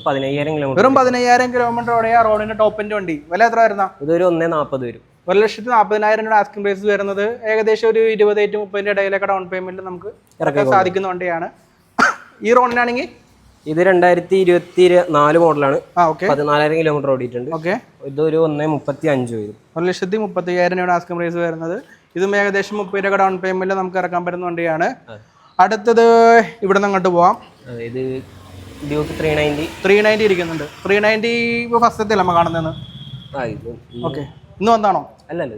15,000 കിലോമീറ്റർ. വെറും 15,000 കിലോമീറ്റർ ഓടിയ റോഡിന്റെ ടോപ്പ് എൻഡ് വണ്ടി. വില എത്ര വരുന്ന? ഇതൊരു 1,40,000 വരും. 1,40,000 രൂപ ആസ്കിംഗ് പ്രൈസ് വരുന്നത്. ഏകദേശം ഒരു 20-30 ഇടയിലൊക്കെ ഡൗൺ പേയ്മെന്റ് നമുക്ക് ഇറക്കാൻ സാധിക്കുന്ന വണ്ടിയാണ്. ഈ റോണിനാണെങ്കിൽ ഇത് 2024 മോഡലാണ്. 14,000 കിലോമീറ്റർ ഓടിയിട്ടുണ്ട്. ഓക്കെ. ഇതൊരു 1,35,000 വരും. 1,30,000 രൂപ ആസ്കിംഗ് പ്രൈസ് വരുന്നത്. ഇതും ഏകദേശം 30 രൂപ ഡൗൺ പേയ്മെന്റിൽ നമുക്ക് ഇറക്കാൻ പറ്റുന്ന വണ്ടിയാണ്. അടുത്തത് ഇവിടെ നിന്ന് അങ്ങോട്ട് പോവാം. ഇത് ഡ്യൂക്ക് 390 ഇരിക്കുന്നുണ്ട്. 390 ഇപ്പോൾ ഫസ്റ്റത്തെ അല്ല നമ്മൾ കാണുന്നതെന്ന്. ഓക്കെ, ഇന്ന് വന്നാണോ? അല്ലല്ലോ,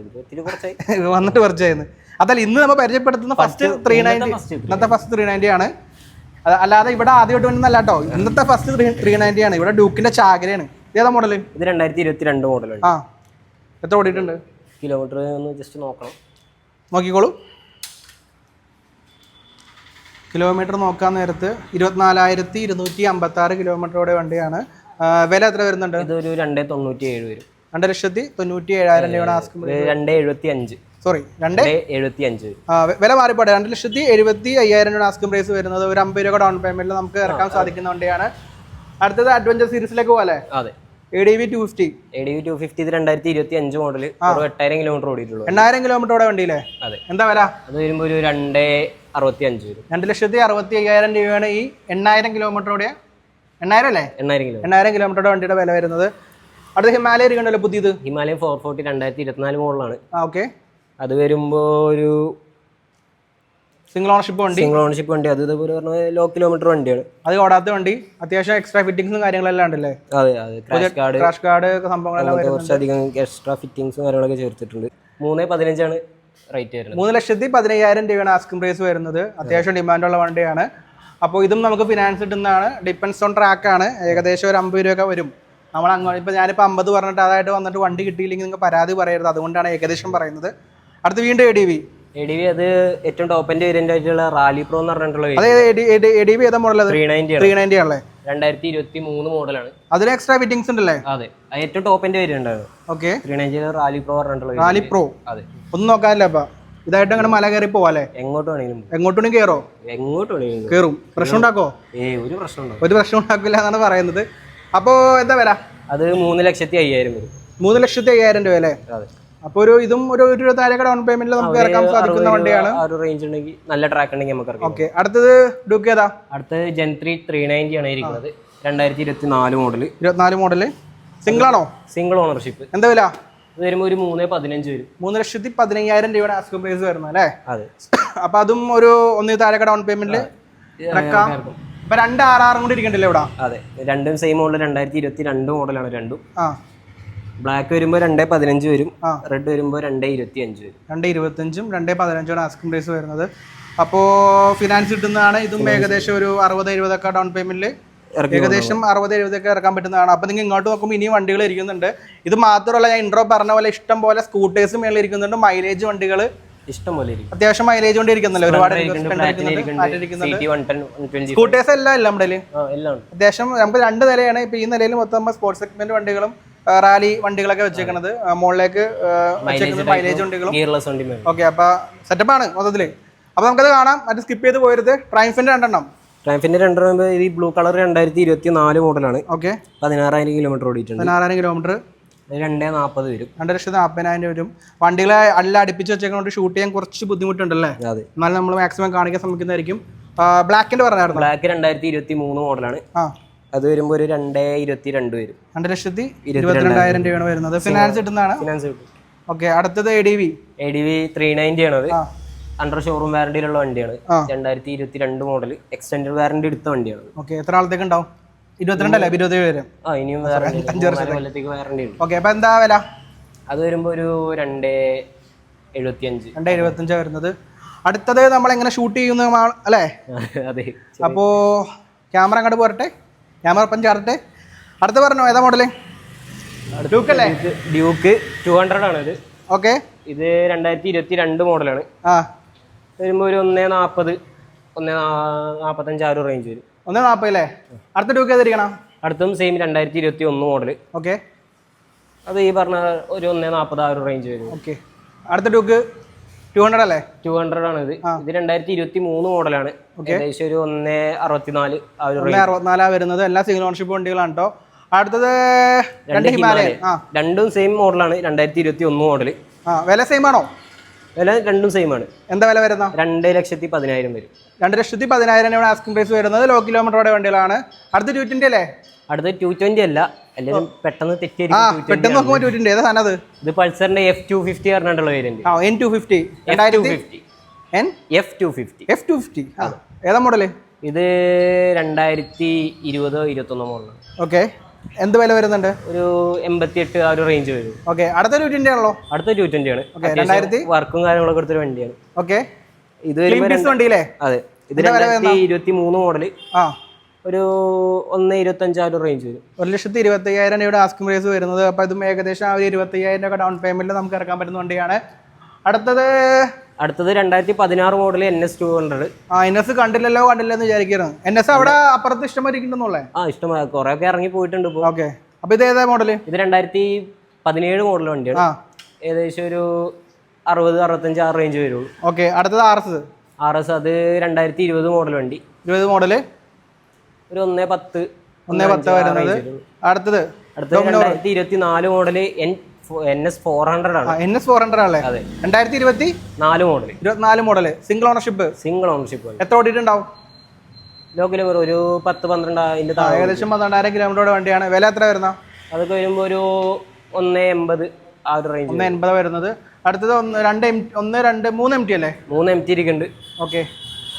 വന്നിട്ട് കുറച്ചായിരുന്നു. അതല്ല, ഇന്ന് നമ്മൾ പരിചയപ്പെടുത്തുന്ന ഫസ്റ്റ് 390. ഇന്നത്തെ ഫസ്റ്റ് 390 ആണ്. അല്ലാതെ ഇവിടെ ആദ്യമായിട്ട് വന്നല്ല കേട്ടോ. ഇന്നത്തെ ഫസ്റ്റ് 390 ആണ്. ഇവിടെ ഡ്യൂക്കിന്റെ ചാകരയാണ്. ഏതാ മോഡൽ? ഇത് 2022 മോഡലാണ്. എത്ര ഓടിയിട്ടുണ്ട്? കിലോമീറ്റർ ഒന്ന് ജസ്റ്റ് നോക്കണം. നോക്കിക്കോളൂ. കിലോമീറ്റർ നോക്കാൻ നേരത്ത് 24,256 കിലോമീറ്ററോടെ വണ്ടിയാണ്. വില എത്ര വരുന്നുണ്ട്? ഇതൊരു 2,97 വരും. 2,97,000 രൂപയാണ് ആസ്കിംഗ്. 2,75. സോറി, 2,75. വില മാറിപ്പോട്ടെ. 2,75,000 രൂപ ആസ്കിംഗ് പ്രൈസ് വരുന്നത്. ഒരു 50 രൂപ ഡൗൺ പേയ്മെന്റിൽ നമുക്ക് ഇറക്കാൻ സാധിക്കുന്ന വണ്ടിയാണ്. അടുത്തത് അഡ്വഞ്ചർ സീരീസിലേക്ക് പോകാല്ലേ? അതെ. ADV 250. ADV 250 ഇത് 2025 മോഡൽ. 8,000 കിലോമീറ്റർ ഓടിയിട്ടുള്ളൂ. 8,000 കിലോമീറ്ററോടെ വണ്ടിയില്ലേ? അതെ. എന്താ വില? അത് വരുമ്പോൾ ഒരു 2,65 വരും. 2,65,000 രൂപയാണ് ഈ 8,000 കിലോമീറ്ററോടെ. 8,000 അല്ലേ? 8,000 കിലോമീറ്ററുടെ വണ്ടിയുടെ വില വരുന്നത്. അടുത്ത ഹിമാലയ ഇരിക്കണ്ടല്ലോ പുതിയത്. ഹിമാലയൻ 440 2024 മോഡലാണ്. ഓക്കെ. അത് വരുമ്പോൾ ഒരു സിംഗിൾ ഓണർഷിപ്പ് വണ്ടി. അത് ഇതുപോലെ പറഞ്ഞ ലോ കിലോമീറ്റർ വണ്ടിയാണ്. അത് ഓടാത്ത വണ്ടി. അത്യാവശ്യം എക്സ്ട്രാ ഫിറ്റിംഗ്സും കാര്യങ്ങളെല്ലാം ഉണ്ടല്ലേ? അതെ. ക്രാഷ് കാർഡ് സംഭവങ്ങളെല്ലാം കുറച്ചധികം എക്സ്ട്രാ ഫിറ്റിംഗ്സും കാര്യങ്ങളൊക്കെ ചേർത്തിട്ടുണ്ട്. 3,15 ആണ് റേറ്റ് വരുന്നത്. 3,15,000 രൂപയാണ് ആസ്കിംഗ് പ്രൈസ് വരുന്നത്. അത്യാവശ്യം ഡിമാൻഡുള്ള വണ്ടിയാണ്. അപ്പോൾ ഇതും നമുക്ക് ഫിനാൻസ് കിട്ടുന്നതാണ്. ഡിപ്പെൻസ് ഓൺ ട്രാക്ക് ആണ്. ഏകദേശം ഒരു 50 രൂപ വരും. നമ്മൾ അങ്ങോട്ട് ഇപ്പോൾ ഞാനിപ്പോൾ 50 പറഞ്ഞിട്ട് അതായിട്ട് വന്നിട്ട് വണ്ടി കിട്ടിയില്ലെങ്കിൽ നിങ്ങൾ പരാതി പറയരുത്. അതുകൊണ്ടാണ് ഏകദേശം പറയുന്നത്. അടുത്ത് വീണ്ടും ADV. അത് ഏറ്റവും ടോപ്പ് എൻഡ് വേരിയന്റ് ആയിട്ടുള്ള റാലി പ്രോ എന്ന് പറഞ്ഞിട്ടുള്ള ADV ഏതാ മോഡൽ? 390 ആണല്ലേ? 2023 മോഡലാണ്. അതിന് എക്സ്ട്രാ ഫിറ്റിംഗ്സ് ഉണ്ടല്ലേ? അതെ, ഏറ്റവും ടോപ്പ് എൻഡ് വേരിയന്റ് ആണ്. ഓക്കെ. 390 റാലി പ്രോ പറഞ്ഞിട്ടുള്ള റാലി പ്രോ. അതെ. ഒന്നും നോക്കാനില്ല. അപ്പൊ ഇതായിട്ട് അങ്ങനെ മല കയറി പോവാല്ലേ? എങ്ങോട്ട് വേണമെങ്കിലും കയറോ? എങ്ങോട്ട് വേണമെങ്കിലും കയറും. പ്രശ്നം ഉണ്ടാക്കോ? ഒരു പ്രശ്നം ഉണ്ടാക്കില്ല എന്നാണ് പറയുന്നത്. അപ്പോ എന്താ വില? അത് 3,05,000 വരും. 3,05,000 രൂപ അല്ലേ? അതെ. അപ്പൊ ഇതും ഒരു 20,000 ഡൗൺ പേയ്മെന്റിൽ നമുക്ക് ഇറക്കാൻ സാധിക്കുന്ന വണ്ടിയാണ്. റേഞ്ച് ഉണ്ടെങ്കിൽ, നല്ല ട്രാക്ക് ഉണ്ടെങ്കിൽ നമുക്ക് ഇറക്കാം. ഓക്കെ. അടുത്തത് ഡ്യൂക്ക് ഏതാ? അടുത്തത് Gen 3 390 ആണ് ഇരിക്കുന്നത്. 2024 മോഡൽ. 24 മോഡല്. സിംഗിൾ ആണോ? Single ownership. എന്താ വില? ഇത് വരുമ്പോൾ ഒരു 3,15 വരും. 3,15,000 രൂപയുടെ ആസ്കിംഗ് പ്രൈസ് വരുന്നത് അല്ലേ? അതെ. അപ്പൊ അതും ഒരു 1,000 ഡൗൺ പേയ്മെന്റിൽ ഇറക്കാം. ഇപ്പൊ 2 RR കൂടി ഇരിക്കണ്ടല്ലേ ഇവിടെ? അതെ, രണ്ടും സെയിം മോഡൽ. 2022 മോഡലാണ് രണ്ടും. ബ്ലാക്ക് വരുമ്പോൾ 2,15 വരും. റെഡ് വരുമ്പോൾ 2,25 വരും. 2,25ഉം 2,15ഉം ആസ്കിംഗ് പ്രൈസ് വരുന്നത്. അപ്പോൾ ഫിനാൻസ് കിട്ടുന്നതാണ്. ഇതും ഏകദേശം ഒരു 60-70 ഡൗൺ പേയ്മെന്റിൽ ഏകദേശം 60-70 ഇറക്കാൻ പറ്റുന്നതാണ്. അപ്പോൾ നിങ്ങൾ ഇങ്ങോട്ട് നോക്കുമ്പോൾ ഇനിയും വണ്ടികൾ ഇരിക്കുന്നുണ്ട്. ഇത് മാത്രമല്ല, ഞാൻ ഇൻട്രോ പറഞ്ഞ പോലെ ഇഷ്ടം പോലെ സ്കൂട്ടേഴ്സ് മേളിൽ ഇരിക്കുന്നുണ്ട്. മൈലേജ് വണ്ടികൾ ഇഷ്ടം പോലെ ഇരിക്കും. അത്യാവശ്യം മൈലേജ് കൊണ്ട് ഇരിക്കുന്നല്ലോ. ഒരുപാട് സ്കൂട്ടേഴ്സ് എല്ലാം ഇല്ല നമ്മുടെ അത്യാവശ്യം. നമുക്ക് 2 നിലയാണ്. ഇപ്പൊ ഈ നിലയിൽ മൊത്തം സ്പോർട്സ് സെഗ്മെന്റ് വണ്ടികളും റാലി വണ്ടികളൊക്കെ വെച്ചേക്കുന്നത്. മുകളിലേക്ക് മൈലേജ് വണ്ടികളും. ഓക്കെ. അപ്പൊ സെറ്റപ്പാണ് മൊത്തത്തില്. അപ്പൊ നമുക്കത് കാണാം. മറ്റേ സ്കിപ്പ് ചെയ്ത് പോയത് ട്രയംഫിന്റെ 2 ഈ ബ്ലൂ കളർ 2024 മോഡലാണ്. ഓക്കെ. 16,000 കിലോമീറ്റർ ഓടിയിട്ടുണ്ട്. 16,000 കിലോമീറ്റർ. 2,40 വരും. 2,40,000 വരും. വണ്ടികളെ എല്ലാം അടുപ്പിച്ച് വെച്ചേക്കൊണ്ട് ഷൂട്ട് ചെയ്യാൻ കുറച്ച് ബുദ്ധിമുട്ടുണ്ടല്ലേ? അതെ. എന്നാലും നമ്മൾ മാക്സിമം കാണിക്കാൻ ശ്രമിക്കുന്നതായിരിക്കും. ബ്ലാക്കിന്റെ പറഞ്ഞായിരുന്നു. ബ്ലാക്ക് 2023 മോഡലാണ്. അത് വരുമ്പോൾ ഒരു 2,22 വരും. 2,22,000 രൂപയാണ് വരുന്നത്. ഫിനാൻസ് കിട്ടുന്നതാണ്. ഓക്കെ. അടുത്തത് ADV 390 ആണ്. അണ്ടർ ഷോറൂം വാറണ്ടിയിലുള്ള വണ്ടിയാണ്. 2022 മോഡൽ. എക്സ്റ്റൻഡഡ് വാറണ്ടി എടുത്ത വണ്ടിയാണ്. ഓക്കെ. എത്ര ആളത്തേക്ക് ഉണ്ടാവും? 22 അല്ലേ? 27 വരും. ഇനിയും 5 വാറണ്ടി ഉണ്ട്. ഓക്കെ. അപ്പൊ എന്താ വില? അത് വരുമ്പോൾ ഒരു 2,75 2,75 വരുന്നത്. അടുത്തത് നമ്മൾ എങ്ങനെ ഷൂട്ട് ചെയ്യുന്ന അല്ലേ? അതെ. അപ്പോൾ ക്യാമറ അങ്ങോട്ട് പോരട്ടെ, ക്യാമറ ഒപ്പം ചേർട്ടെ. അടുത്ത പറഞ്ഞോ, ഏതാ മോഡല്? ഡ്യൂക്ക് അല്ലേ? ഡ്യൂക്ക് 200 ആണ് ഇത്. ഓക്കെ. ഇത് 2022 മോഡലാണ്. വരുമ്പോൾ ഒരു 140 145 ആ ഒരു റേഞ്ച് വരും. 140 അല്ലേ? അടുത്ത ഡ്യൂക്ക് ഏതിരിക്കണം? അടുത്തും സെയിം 2021 മോഡല്. ഓക്കെ. അത് ഈ പറഞ്ഞ ഒരു 140 ആ ഒരു റേഞ്ച് വരും. ഓക്കെ. അടുത്ത ഡ്യൂക്ക് 200 അല്ലേ? 200 ആണ് ഇത്. ഇത് 2023 മോഡലാണ്. ഏകദേശം ഒരു 164 ആ ഒരു 164 വരുന്നത്. എല്ലാം സിംഗിൾ ഓണർഷിപ്പ് വണ്ടികളാണ് കേട്ടോ. അടുത്തത് ഹിമാലയൻ. രണ്ടും സെയിം മോഡലാണ്. 2021 മോഡല്. വില സെയിം ആണോ? വില രണ്ടും സെയിം ആണ്. എന്താ വില വരുന്ന? 2,10,000 വരും. 2,10,000 ആസ്കിംഗ് പ്രൈസ് വരുന്നത്. ലോ കിലോമീറ്ററോടെ വണ്ടികളാണ്. അടുത്ത 220 അല്ലേ? അടുത്ത 220 അല്ല, അല്ലെങ്കിൽ പെട്ടെന്ന് പെട്ടെന്ന് നോക്കുമ്പോൾ 220 ഏതാ സാധനം? അത് ഇത് പൾസറിന്റെ F250 പറഞ്ഞിട്ടുള്ള വേരിയന്റ്. N250. F250 ഏതാ മോഡല്? ഇത് 2020-21 മോഡലാണ്. ഓക്കെ. എന്ത് വില വരുന്നുണ്ട്? ഒരു 88 ആ ഒരു റേഞ്ച് വരും. ഓക്കെ. അടുത്ത 220 ആണല്ലോ? അടുത്ത 220 ആണ്. വർക്കും കാര്യങ്ങളൊക്കെ എടുത്തൊരു വണ്ടിയാണ്. ഓക്കെ. ഇത് വണ്ടിയില്ലേ? അതെ. ഇത് 2023 മോഡല്. ഒരു 125 ആ ഒരു റേഞ്ച് വരും. 1,25,000 ആസ്കിംഗ് പ്രൈസ് വരുന്നത്. അപ്പോൾ ഇതും ഏകദേശം ആ ഒരു 25,000 രൂപ ഡൗൺ പേയ്മെന്റിൽ നമുക്ക് ഇറക്കാൻ പറ്റുന്ന വണ്ടിയാണ്. അടുത്തത് 2016 മോഡൽ NS 200. NS കണ്ടില്ലെന്ന് വിചാരിക്കുന്നു. NS അവിടെ അപ്പുറത്ത് ഇഷ്ടമായിരിക്കുന്നുള്ളേ? ഇഷ്ടമായി, കുറെ ഒക്കെ ഇറങ്ങി പോയിട്ടുണ്ട് ഇപ്പോൾ. ഓക്കെ. അപ്പൊ ഇത് ഏതാ മോഡല്? ഇത് 2017 മോഡൽ വണ്ടിയാണ്. ഏകദേശം ഒരു 60-65 ആ റേഞ്ച് വരുള്ളൂ. ഓക്കെ. അടുത്തത് RS. അത് 2020 മോഡൽ വണ്ടി. 20 മോഡല് ഒരു 110 വരുന്നത്. അടുത്തത് 2024 മോഡല് NS 400 ആണ്. NS 400 ആണല്ലേ? അതെ. 2024 മോഡല്. 24 മോഡല്. Single ownership. എത്ര ഓടിയിട്ടുണ്ടാവും? ലോ കിലോമീറ്റർ ഒരു 10-12 ഏകദേശം 12,000 കിലോമീറ്ററോടെ വണ്ടിയാണ്. വില എത്ര വരുന്ന? അതൊക്കെ വരുമ്പോൾ ഒരു 180 ആ ഒരു റേഞ്ച്. 180 വരുന്നത്. അടുത്തത് 3 MT അല്ലേ? 3 MT ഇരിക്കുന്നുണ്ട്. ഓക്കെ.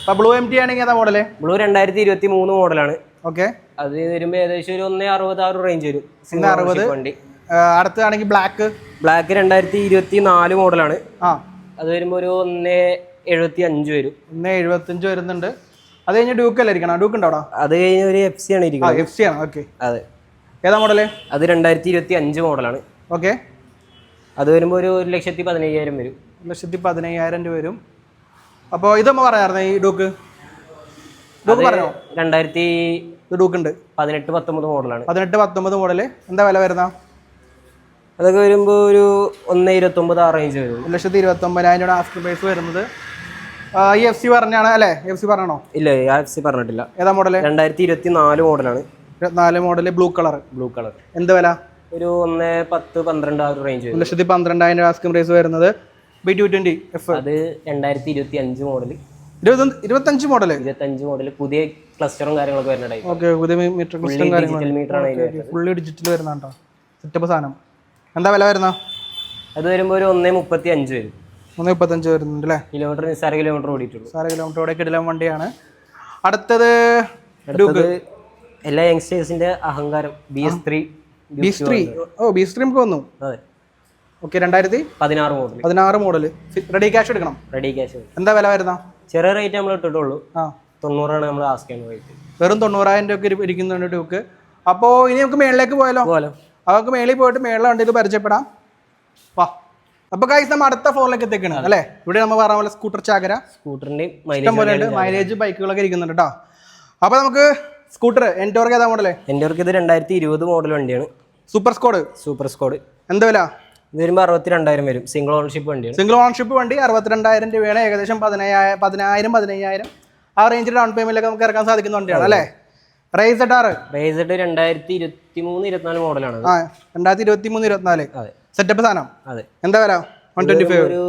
അപ്പൊ ബ്ലൂ MT ആണെങ്കിൽ ഏതാ മോഡല്? ബ്ലൂ 2023 മോഡലാണ്. ഓക്കെ. അത് വരുമ്പോൾ ഏകദേശം ഒരു 160 ആ ഒരു റേഞ്ച് വരും. 160 വണ്ടി. അടുത്താണെങ്കിൽ ബ്ലാക്ക് 2024 മോഡലാണ്. അത് വരുമ്പോൾ ഒരു 175 വരും. 175 വരുന്നുണ്ട്. അത് കഴിഞ്ഞ് ഡ്യൂക്ക് അല്ലേ ഇരിക്കണം? ഡ്യൂക്ക് ഉണ്ടോ? അത് കഴിഞ്ഞ് ഒരു FC ആണ് ഇരിക്കുന്നത്. FC ആണ്. ഓക്കെ. അതെ. ഏതാ മോഡല്? അത് 2025 മോഡലാണ്. ഓക്കെ. അത് വരുമ്പോൾ ഒരു 1,15,000 വരും. 1,15,000 രൂപ വരും. അപ്പോൾ ഇതൊന്ന് പറയാറുണ്ട് ഈ ഡ്യൂക്ക് പറഞ്ഞോ? 2000 ഡ്യൂക്ക് ഉണ്ട്. 18-19 മോഡലാണ്. 18-19 മോഡല്. എന്താ വില വരുന്ന? അതൊക്കെ വരുമ്പോൾ ഒരു 129 ആ റേഞ്ച് വരും. 1,29,000 രൂപ ആസ്കിംഗ് പ്രൈസ് വരുന്നത്. ഈ FC പറഞ്ഞാണ് അല്ലേ? FC പറഞ്ഞോ? ഇല്ല, FC പറഞ്ഞിട്ടില്ല. ഏതാ മോഡല്? 2024 മോഡലാണ്. 24 മോഡല്. Blue colour. എന്ത് വില? ഒരു 110-12 ആ ഒരു റേഞ്ച് വരും. 1,12,000 രൂപ ആസ്കിംഗ് പ്രൈസ് വരുന്നത്. B220 F. അത് 2025 മോഡല്. 25 മോഡല്. പുതിയ ക്ലസ്റ്ററും കാര്യങ്ങളൊക്കെ വരുന്നുണ്ടായി. ഓക്കെ. പുതിയ മീറ്റർ ക്ലസ്റ്ററും കാര്യങ്ങളും ഫുള്ളി ഡിജിറ്റൽ വരുന്നുണ്ടോ? സെറ്റപ്പ് സാധനം. എന്താ വില വരുന്ന? അത് വരുമ്പോൾ ഒരു 135 വരും. 135 വരുന്നുണ്ട് അല്ലേ? കിലോമീറ്റർ നിസ്സാര കിലോമീറ്റർ ഓടിയിട്ടുള്ളൂ. ഓടെ കിടിലം വണ്ടിയാണ്. അടുത്തത് എല്ലാ യങ്സ്റ്റേഴ്സിന്റെ അഹങ്കാരം BS3. നമുക്ക് വന്നു. അതെ. ഓക്കെ. 2016 മോഡല്. റെഡി ക്യാഷ് എടുക്കണം? Ready cash. എന്താ വില വരുന്ന? ചെറിയ റേറ്റ് നമ്മൾ ഇട്ടിട്ടുള്ളൂ. 90 ആണ് നമ്മൾ ആസ്ക് ചെയ്യുന്ന റേറ്റ്. വെറും 90,000 രൂപ ഇരിക്കുന്നുണ്ട് ഡ്യൂക്ക്. അപ്പോൾ ഇനി നമുക്ക് മേളിലേക്ക് പോയാലോ? അവർക്ക് മേളിൽ പോയിട്ട് മേളിലെ വണ്ടിയിൽ പരിചയപ്പെടാം. വാ. അപ്പോൾ ഗൈസ് നമ്മൾ അടുത്ത ഫോണിലേക്ക് എത്തിക്കണം അല്ലേ? ഇവിടെ നമ്മൾ പറഞ്ഞ പോലെ സ്കൂട്ടർ ചാകര, സ്കൂട്ടറിന്റെ മൈലേജ് ബൈക്കുകളൊക്കെ ഇരിക്കുന്നുണ്ട് കേട്ടോ. അപ്പോൾ നമുക്ക് സ്കൂട്ടർ എൻടോർക്ക് ഏതാ മോഡല്? എൻടോർക്ക് ഇത് 2020 മോഡൽ വണ്ടിയാണ്. Super squad. എന്താ വില? ഇത് വരുമ്പോൾ 62,000 വരും. സിംഗിൾ ഓണർഷിപ്പ് വണ്ടി 62,000 രൂപയാണ്. ഏകദേശം 15,000 ആ റേഞ്ചിൽ ഡൗൺ പേയ്മെന്റിലൊക്കെ നമുക്ക് ഇറക്കാൻ സാധിക്കുന്ന വണ്ടിയാണ് അല്ലേ? റൈസ് 2023-24 മോഡലാണ്. 2023-24 സെറ്റപ്പ് സാധനം. അതെ. എന്താ വില? 125. ഒരു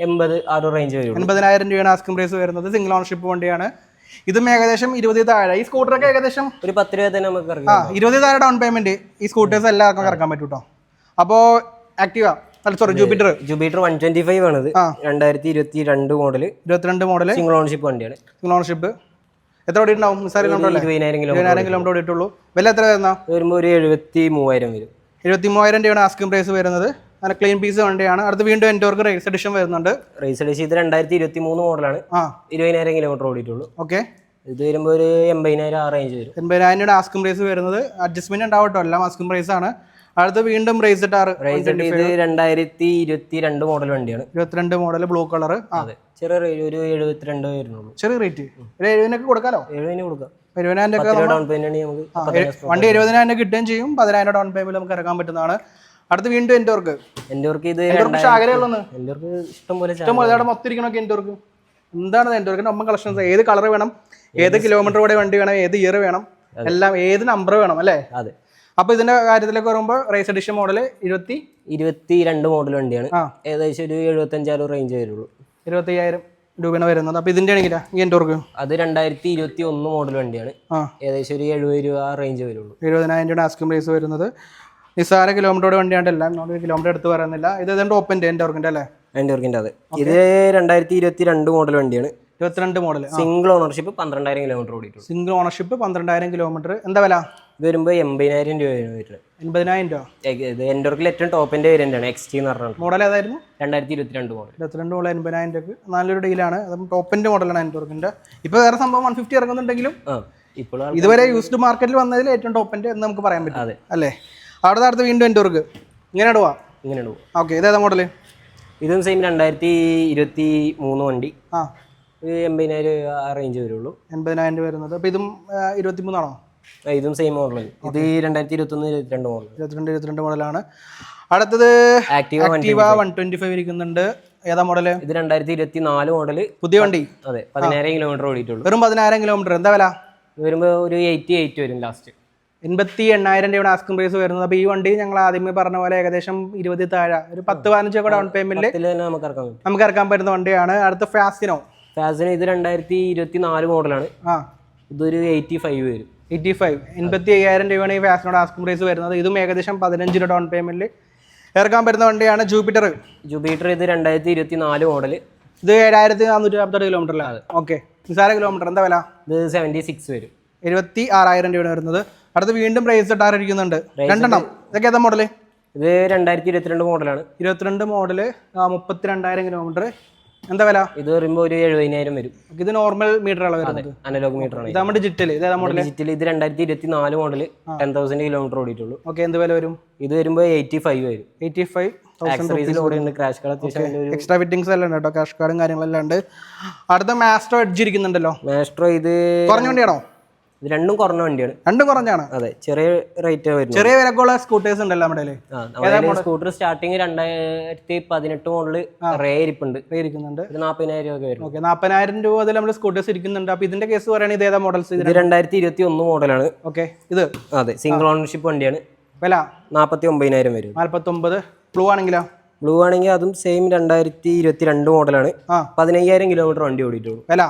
80 ആ ഒരു റേഞ്ച് വരും. 80,000 രൂപയാണ് ആസ്കിംഗ് പ്രൈസ് വരുന്നത്. സിംഗിൾ ഓണർഷിപ്പ് വണ്ടിയാണ്. ഇതും ഏകദേശം 20 താഴെ. ഈ സ്കൂട്ടറൊക്കെ ഏകദേശം ഒരു 10 രൂപ തന്നെ നമുക്ക് ഇറക്കാം. 20 താഴെ ഡൗൺ പേയ്മെന്റ് ഈ സ്കൂട്ടേഴ്സ് എല്ലാവർക്കും ഇറക്കാൻ പറ്റും കേട്ടോ. അപ്പോൾ ആക്ടിവ ജൂപ്പിറ്റർ 125 ആണിത്. 2022 മോഡല്. 22 മോഡല്. സിംഗിൾ ഓണർഷിപ്പ് വണ്ടിയാണ്. എത്ര ഓടി ഉണ്ടാവും? 20,000 കിലോമീറ്റർ ഓടിയിട്ടുള്ളൂ. വില എത്ര വരുന്ന? വരുമ്പോൾ ഒരു 73,000 വരും. 73,000 രൂപയാണ് ആസ്കിംഗ് പ്രൈസ് വരുന്നത്. നല്ല ക്ലീൻ പീസ് വണ്ടിയാണ്. അടുത്ത് വീണ്ടും എൻറ്റോർക്ക് റേസ് എഡിഷൻ വരുന്നുണ്ട്. റേസ് എഡിഷൻ ഇത് 2023 മോഡലാണ്. 20,000 കിലോമീറ്റർ ഓടിയിട്ടുള്ളൂ. ഓക്കെ. ഇത് വരുമ്പോൾ ഒരു 80,000 ആ റേഞ്ച് വരും. 80,000 ആസ്കിംഗ് പ്രൈസ് വരുന്നത്. അഡ്ജസ്റ്റ്മെന്റ് ഉണ്ടാവും കേട്ടോ, എല്ലാം ആസ്കിംഗ് പ്രൈസ് ആണ്. അടുത്ത് വീണ്ടും റേസ് ഇത് 2022 മോഡൽ വണ്ടിയാണ്. 22 മോഡൽ ബ്ലൂ കളർ. അതെ, ചെറിയ ഒരു 72 വരുന്നുള്ളൂ. ചെറിയ റേറ്റ് 70,000 കൊടുക്കാലോ. 70,000 കൊടുക്കാം. 70,000 ഡൗൺ പേയ്മെന്റ് നമുക്ക് വണ്ടി 70,000 കിട്ടുകയും ചെയ്യും. 10,000 ഡൗൺ പേയ്മെന്റ് നമുക്ക് ഇറക്കാൻ പറ്റുന്നതാണ്. അടുത്ത് വീണ്ടും എൻറ്റോർക്ക്. ഇത് ശാഖരയുള്ളൂ. ഇഷ്ടംപോലെ മൊത്തം ഇരിക്കണൊക്കെ എൻറ്റോർക്ക്. എന്താണ് എൻറ്റോർക്കിന്റെ ഒപ്പം കളക്ഷൻസ്? ഏത് കളർ വേണം, ഏത് കിലോമീറ്റർ കൂടെ വണ്ടി വേണം, ഏത് ഇയർ വേണം, എല്ലാം ഏത് നമ്പർ വേണം അല്ലേ? അതെ. അപ്പൊ ഇതിന്റെ കാര്യത്തിലേക്ക് വരുമ്പോൾ റേസ് എഡിഷൻ മോഡൽ 22 മോഡൽ വണ്ടിയാണ്. ഏകദേശം ഒരു 75,000 റേഞ്ച് വരുള്ളൂ. 25,000 രൂപയാണ് വരുന്നത്. അപ്പൊ ഇതിന്റെ ആണെങ്കിലാ ഈ എൻറ്റോർക്ക് അത് 2021 മോഡൽ വണ്ടിയാണ്. ഏകദേശം ഒരു 70 രൂപ റേഞ്ച് വരുള്ളൂ. 70,000 രൂപ ആസ്കിംഗ് പ്രൈസ് വരുന്നത്. നിസ്സാര കിലോമീറ്ററോടെ വണ്ടിയാണ്. എല്ലാം കിലോമീറ്റർ എടുത്ത് പറയുന്നില്ല. ഇത് ടോപ്പിന്റെ എൻറ്റോർക്കിന്റെ അല്ലേ? എൻറ്റോർക്കിന്റെ. അതെ, ഇത് 2022 മോഡൽ വണ്ടിയാണ്. 22 മോഡൽ. സിംഗിൾ ഓണർഷിപ്പ് 12,000 കിലോമീറ്റർ ഓടിയിട്ടുള്ളൂ. Single ownership 12,000 kilometre. എന്താ വില? ഇത് വരുമ്പോൾ 80,000 രൂപയാണ് വരുന്നത്. 80,000 രൂപ. ഇത് എൻറ്റോർക്കിൽ ഏറ്റവും ടോപ്പിന്റെ വേരിയന്റ് ആണ്. XT എന്ന് പറഞ്ഞത്. മോഡൽ ഏതായിരുന്നു? 2022 മോഡൽ. 22 മോഡൽ 80,000 രൂപ. നല്ലൊരു ഡീലാണ്. അതും ടോപ്പിന്റെ മോഡലാണ് എൻറ്റോർക്കിന്റെ. ഇപ്പൊ വേറെ സംഭവം 150 ഇറങ്ങുന്നുണ്ടെങ്കിലും ഇതുവരെ യൂസ്ഡ് മാർക്കറ്റിൽ വന്നതിൽ ഏറ്റവും ടോപ്പിന്റെ എന്ന് നമുക്ക് പറയാൻ പറ്റും. അതെ അല്ലേ? അവിടെ അടുത്ത് വീണ്ടും എൻറ്റോർക്ക് ഇങ്ങനെ ഇടുവാ. ഓക്കെ. ഇതേതാ മോഡല്? ഇതും സെയിം 2023 വണ്ടി. 80,000 ആ റേഞ്ച് വരുള്ളൂ. 80,000 വരുന്നത്. അപ്പൊ ഇതും 23 ആണോ? ഇതും സെയിം മോഡൽ. ഇത് 2021-22 മോഡൽ. 22 മോഡലാണ്. അടുത്തത് ആക്റ്റീവ 125 ഇരിക്കുന്നുണ്ട്. ഏതാ മോഡല്? ഇത് 2024 മോഡല്. പുതിയ വണ്ടി. അതെ, 10,000 കിലോമീറ്റർ ഓടിയിട്ടുള്ളൂ. വെറും 10,000 കിലോമീറ്റർ. എന്താ വില? ഇത് വരുമ്പോൾ ഒരു 88 വരും ലാസ്റ്റ്. 88,000 രൂപയുടെ ആസ്കിംഗ് പ്രൈസ് വരുന്നത്. അപ്പോൾ ഈ വണ്ടി ഞങ്ങൾ ആദ്യമേ പറഞ്ഞ പോലെ ഏകദേശം 20 താഴെ ഒരു 10-15 ഡൗൺ പേയ്മെന്റിൽ നമുക്ക് ഇറക്കാൻ പറ്റുന്ന വണ്ടിയാണ്. അടുത്ത ഫാസിനോ. ഇത് 2024 മോഡലാണ്. ഇതൊരു 85 വരും. 85,000 രൂപയാണ് ഈ ഫാസിനോട് ആസ്കിംഗ് പ്രൈസ് വരുന്നത്. ഇതും ഏകദേശം 15 ഡൗൺ പേയ്മെന്റിൽ ഇറക്കാൻ പറ്റുന്ന വണ്ടിയാണ്. ജൂപ്പിറ്റർ ഇത് 2024 മോഡല്. ഇത് 7,447 കിലോമീറ്ററിലാണ്. ഓക്കെ. നിസാര കിലോമീറ്റർ. എന്താ വില? ഇത് 76 വരും. 76,000 രൂപയാണ് വരുന്നത്. അടുത്ത് വീണ്ടും പ്രൈസ് ടാർ ഇരിക്കുന്നുണ്ട്. രണ്ടെണ്ണം. ഇതൊക്കെ ഏതാ മോഡല്? ഇത് 2022 മോഡലാണ്. 22 മോഡല്. 32,000 കിലോമീറ്റർ. എന്താ വില? ഇത് പറയുമ്പോൾ ഒരു 70,000 വരും. ഇത് നോർമൽ മീറ്റർ ആണ് വരുന്നത്. അനലോഗ് മീറ്റർ ആണ്. ഇത് നമ്മുടെ ഡിജിറ്റൽ. ഇതേതാ മോഡൽ? ഡിജിറ്റൽ ഇത് 2024 മോഡല്. 10,000 കിലോമീറ്റർ ഓടിയിട്ടുള്ളൂ. ഓക്കെ. എന്ത് വില വരും? ഇത് വരുമ്പോൾ 85 വരും. 85,000. ക്രാഷ് കാർഡ് എക്സ്ട്രാ ഫിറ്റിംഗ്സ് എല്ലാം ഉണ്ട് കേട്ടോ. ക്രാഷ് കാർഡും കാര്യങ്ങളെല്ലാം ഉണ്ട്. അടുത്ത മാസ്ട്രോ എഡ്ജ് ഇരിക്കുന്നുണ്ടല്ലോ. മാസ്ട്രോ ഇത് കുറഞ്ഞ വണ്ടിയാണോ? ഇത് രണ്ടും കുറഞ്ഞ വണ്ടിയാണ്. രണ്ടും കുറഞ്ഞാണ്. അതെ, ചെറിയ റേറ്റ് വരും. ചെറിയ വിലക്കുള്ള സ്കൂട്ടേഴ്സ് ഉണ്ടല്ലോ നമ്മുടെ. സ്കൂട്ടർ സ്റ്റാർട്ടിങ് 2018 മോഡല് റേ ഇരിപ്പുണ്ട്. റേ ഇരിക്കുന്നുണ്ട്. 40,000 രൂപ വരും. ഓക്കെ. 40,000 രൂപ അതിൽ നമ്മുടെ സ്കൂട്ടേഴ്സ് ഇരിക്കുന്നുണ്ട്. അപ്പൊ ഇതിന്റെ കേസ് പറയുകയാണെങ്കിൽ ഇത് ഏതാ മോഡൽസ്? ഇത് 2021 മോഡലാണ്. ഓക്കെ. ഇത് അതെ, സിംഗിൾ ഓണർഷിപ്പ് വണ്ടിയാണ്. വില 49,000 വരും. 49. ബ്ലൂ ആണെങ്കിലോ? ബ്ലൂ ആണെങ്കിൽ അതും സെയിം 2022 മോഡലാണ്. 15,000 കിലോമീറ്റർ വണ്ടി ഓടിയിട്ടുള്ളൂ. വില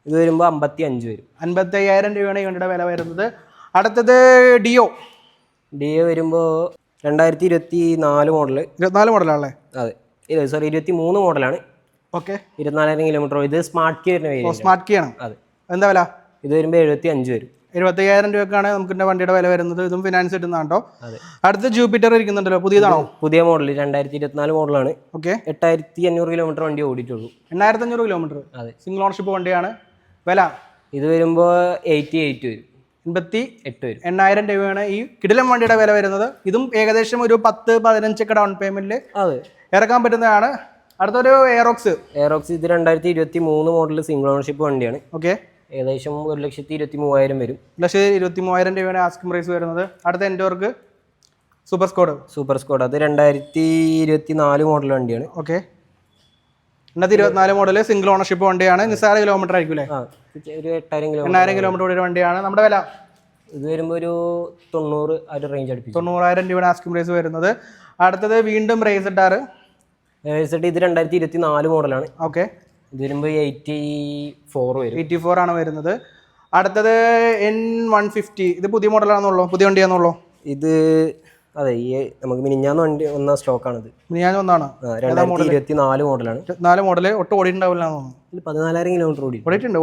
ഇത് വരുമ്പോൾ 55 വരും. 55,000 രൂപയാണ് ഈ വണ്ടിയുടെ വില വരുന്നത്. അടുത്തത് ഡിയോ വരുമ്പോൾ 2024 മോഡല്. 24 മോഡലാണല്ലേ? അതെ, സോറി 23 മോഡലാണ്. ഓക്കെ. 24,000 കിലോമീറ്റർ. ഇത് സ്മാർട്ട് കീ വരുന്ന സ്മാർട്ട് കീ ആണ്. അതെ. എന്താ വില? ഇത് വരുമ്പോൾ 75 വരും. 75,000 രൂപക്കാണ് നമുക്ക് വണ്ടിയുടെ വില വരുന്നത്. ഇതും ഫിനാൻസ് കിട്ടുന്നതാണോ? അടുത്ത ജൂപ്പിറ്റർ ഇരിക്കുന്നുണ്ടല്ലോ. പുതിയതാണോ? പുതിയ മോഡൽ 2024 മോഡലാണ്. ഓക്കെ. 8,500 കിലോമീറ്റർ വണ്ടി ഓടിയിട്ടുള്ളൂ. 8,500 കിലോമീറ്റർ. അതെ, സിംഗിൾ ഓണർഷിപ്പ് വണ്ടിയാണ്. വില ഇത് വരുമ്പോൾ 88 വരും. 88 വരും. 8,000 രൂപയാണ് ഈ കിടിലം വണ്ടിയുടെ വില വരുന്നത്. ഇതും ഏകദേശം ഒരു 10-15 ഡൗൺ പേയ്മെന്റിൽ ഇറക്കാൻ പറ്റുന്നതാണ്. അടുത്തൊരു എയറോക്സ്. ഇത് 2023 മോഡൽ സിംഗിൾ ഓണർഷിപ്പ് വണ്ടിയാണ്. ഓക്കെ. ഏകദേശം 1,23,000 വരും. 1,23,000 രൂപയാണ് ആസ്കിംഗ് പ്രൈസ് വരുന്നത്. അടുത്ത എൻറ്റോർക്ക് സൂപ്പർ സ്കോഡ്. അത് 2024 മോഡൽ വണ്ടിയാണ്. ഓക്കെ. 2024 മോഡല് സിംഗിൾ ഓണർഷിപ്പ് വണ്ടിയാണ്. നിസ്സാര കിലോമീറ്റർ ആയിരിക്കും അല്ലേ? ഒരു 8,000 കിലോമീറ്റർ ഓടിയ വണ്ടിയാണ്. നമ്മുടെ വില ഇത് വരുമ്പോൾ ഒരു 90 ആ ഒരു റേഞ്ച് അടുപ്പിച്ചു. 90,000 രൂപയാണ് ആസ്കിംഗ് പ്രൈസ് വരുന്നത്. അടുത്തത് വീണ്ടും റേസ് ടാർ. ഇത് 2024 മോഡലാണ്. ഓക്കെ. ഇത് വരുമ്പോൾ 84 വരും. 84 ആണ് വരുന്നത്. അടുത്തത് N150. ഇത് പുതിയ മോഡലാണെന്നുള്ളൂ, പുതിയ വണ്ടിയാണെന്നുള്ളൂ. ഇത് അതെ, ഈ നമുക്ക് മിനിഞ്ഞാന്ന് വണ്ടി ഒന്നാം സ്റ്റോക്കാണിത്. മിനിഞ്ഞാന്ന് ഒന്നാണ്. 2024 മോഡലാണ്. 24 മോഡല്. ഒട്ടും ഓടിയിട്ടുണ്ടാവില്ല. 14,000 കിലോമീറ്റർ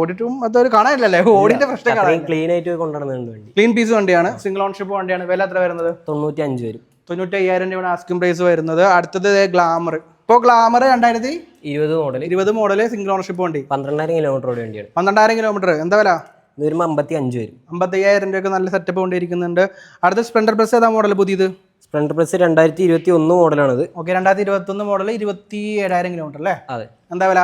ഓടിയിട്ടും അതൊരു കാണാനില്ലല്ലേ? ഓടിന്റെ പ്രശ്നം. ക്ലീൻ ആയിട്ട് കൊണ്ടുവരുന്നുണ്ട് വണ്ടി. ക്ലീൻ പീസ് വണ്ടിയാണ്. സിംഗിൾ ഓണർഷിപ്പ് വണ്ടിയാണ്. വില എത്ര വരുന്നത്? 95 വരും. 95,000 രൂപയാണ് ആസ്കിംഗ് പ്രൈസ് വരുന്നത്. അടുത്തത് ഗ്ലാമർ. ഇപ്പോൾ ഗ്ലാമർ 2020 മോഡൽ സിംഗിൾ ഓണർഷിപ്പ് വണ്ടി, 12,000 കിലോമീറ്റർ ഓടിയ വണ്ടിയാണ്. 12,000 കിലോമീറ്റർ. എന്താ വില? ഇത് വരുമ്പോൾ 55 വരും. 55,000 രൂപയ്ക്ക് നല്ല സെറ്റപ്പ് കൊണ്ടിരിക്കുന്നുണ്ട്. അടുത്ത സ്പ്ലെൻഡർ പ്ലസ് ഏതാ മോഡൽ പുതിയത്? സ്പ്ലെൻഡർ പ്ലസ് 2021 മോഡലാണിത്. ഓക്കെ, 2021 മോഡൽ, 27,000 കിലോമീറ്റർ അല്ലേ? അതെ. എന്താ വില?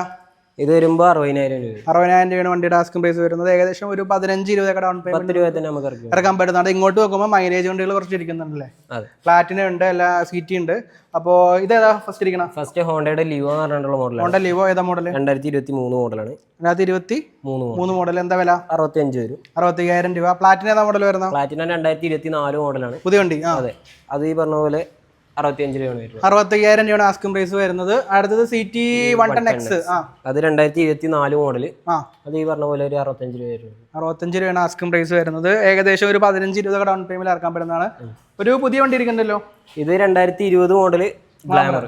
ഇത് വരുമ്പോൾ 60,000 രൂപ. 60,000 രൂപയാണ് വണ്ടിയുടെ ആസ്കിംഗ് പ്രൈസ് വരുന്നത്. ഏകദേശം ഒരു 15-20 ഡൗൺ പേയ്മെന്റ് 10 രൂപ തന്നെ നമുക്ക് ഇറക്കാൻ പറ്റുന്നുണ്ട്. ഇങ്ങോട്ട് നോക്കുമ്പോൾ മൈലേജ് വണ്ടികൾ കുറച്ച് ഇരിക്കുന്നുണ്ടല്ലേ? അതെ. പ്ലാറ്റിന ഉണ്ട്, എല്ലാ സീറ്റി ഉണ്ട്. അപ്പോൾ ഇതേതാ ഫസ്റ്റ് ഇരിക്കണം? ഫസ്റ്റ് ഹോണ്ടയുടെ ലിവോ എന്ന് പറഞ്ഞിട്ടുള്ള മോഡലാണ്. ഹോണ്ട ലിവോ ഏതാ മോഡൽ? 2023 മോഡലാണ്. 2023 മോഡൽ. എന്താ വില? 65 വരും. 65,000 രൂപ. പ്ലാറ്റിന ഏതാ മോഡൽ വരുന്നത്? പ്ലാറ്റിന 2024 മോഡലാണ്. പുതിയ വണ്ടി. അതെ. അത് ഈ പറഞ്ഞ പോലെ 65 രൂപയാണ് വരുന്നത്. 65,000 രൂപയാണ് ആസ്കിംഗ് പ്രൈസ് വരുന്നത്. അടുത്തത് CT 110X. അത് 2024 മോഡല്. അത് ഈ പറഞ്ഞ പോലെ ഒരു 65 രൂപ വരുന്നത്. 65 രൂപയാണ് ആസ്കിംഗ് പ്രൈസ് വരുന്നത്. ഏകദേശം ഒരു 15-20 ഡൗൺ പേയ്മെന്റ് ഇറക്കാൻ പറ്റുന്നതാണ്. ഒരു പുതിയ വണ്ടി ഇരിക്കുന്നുണ്ടല്ലോ, ഇത് 2020 model glamour.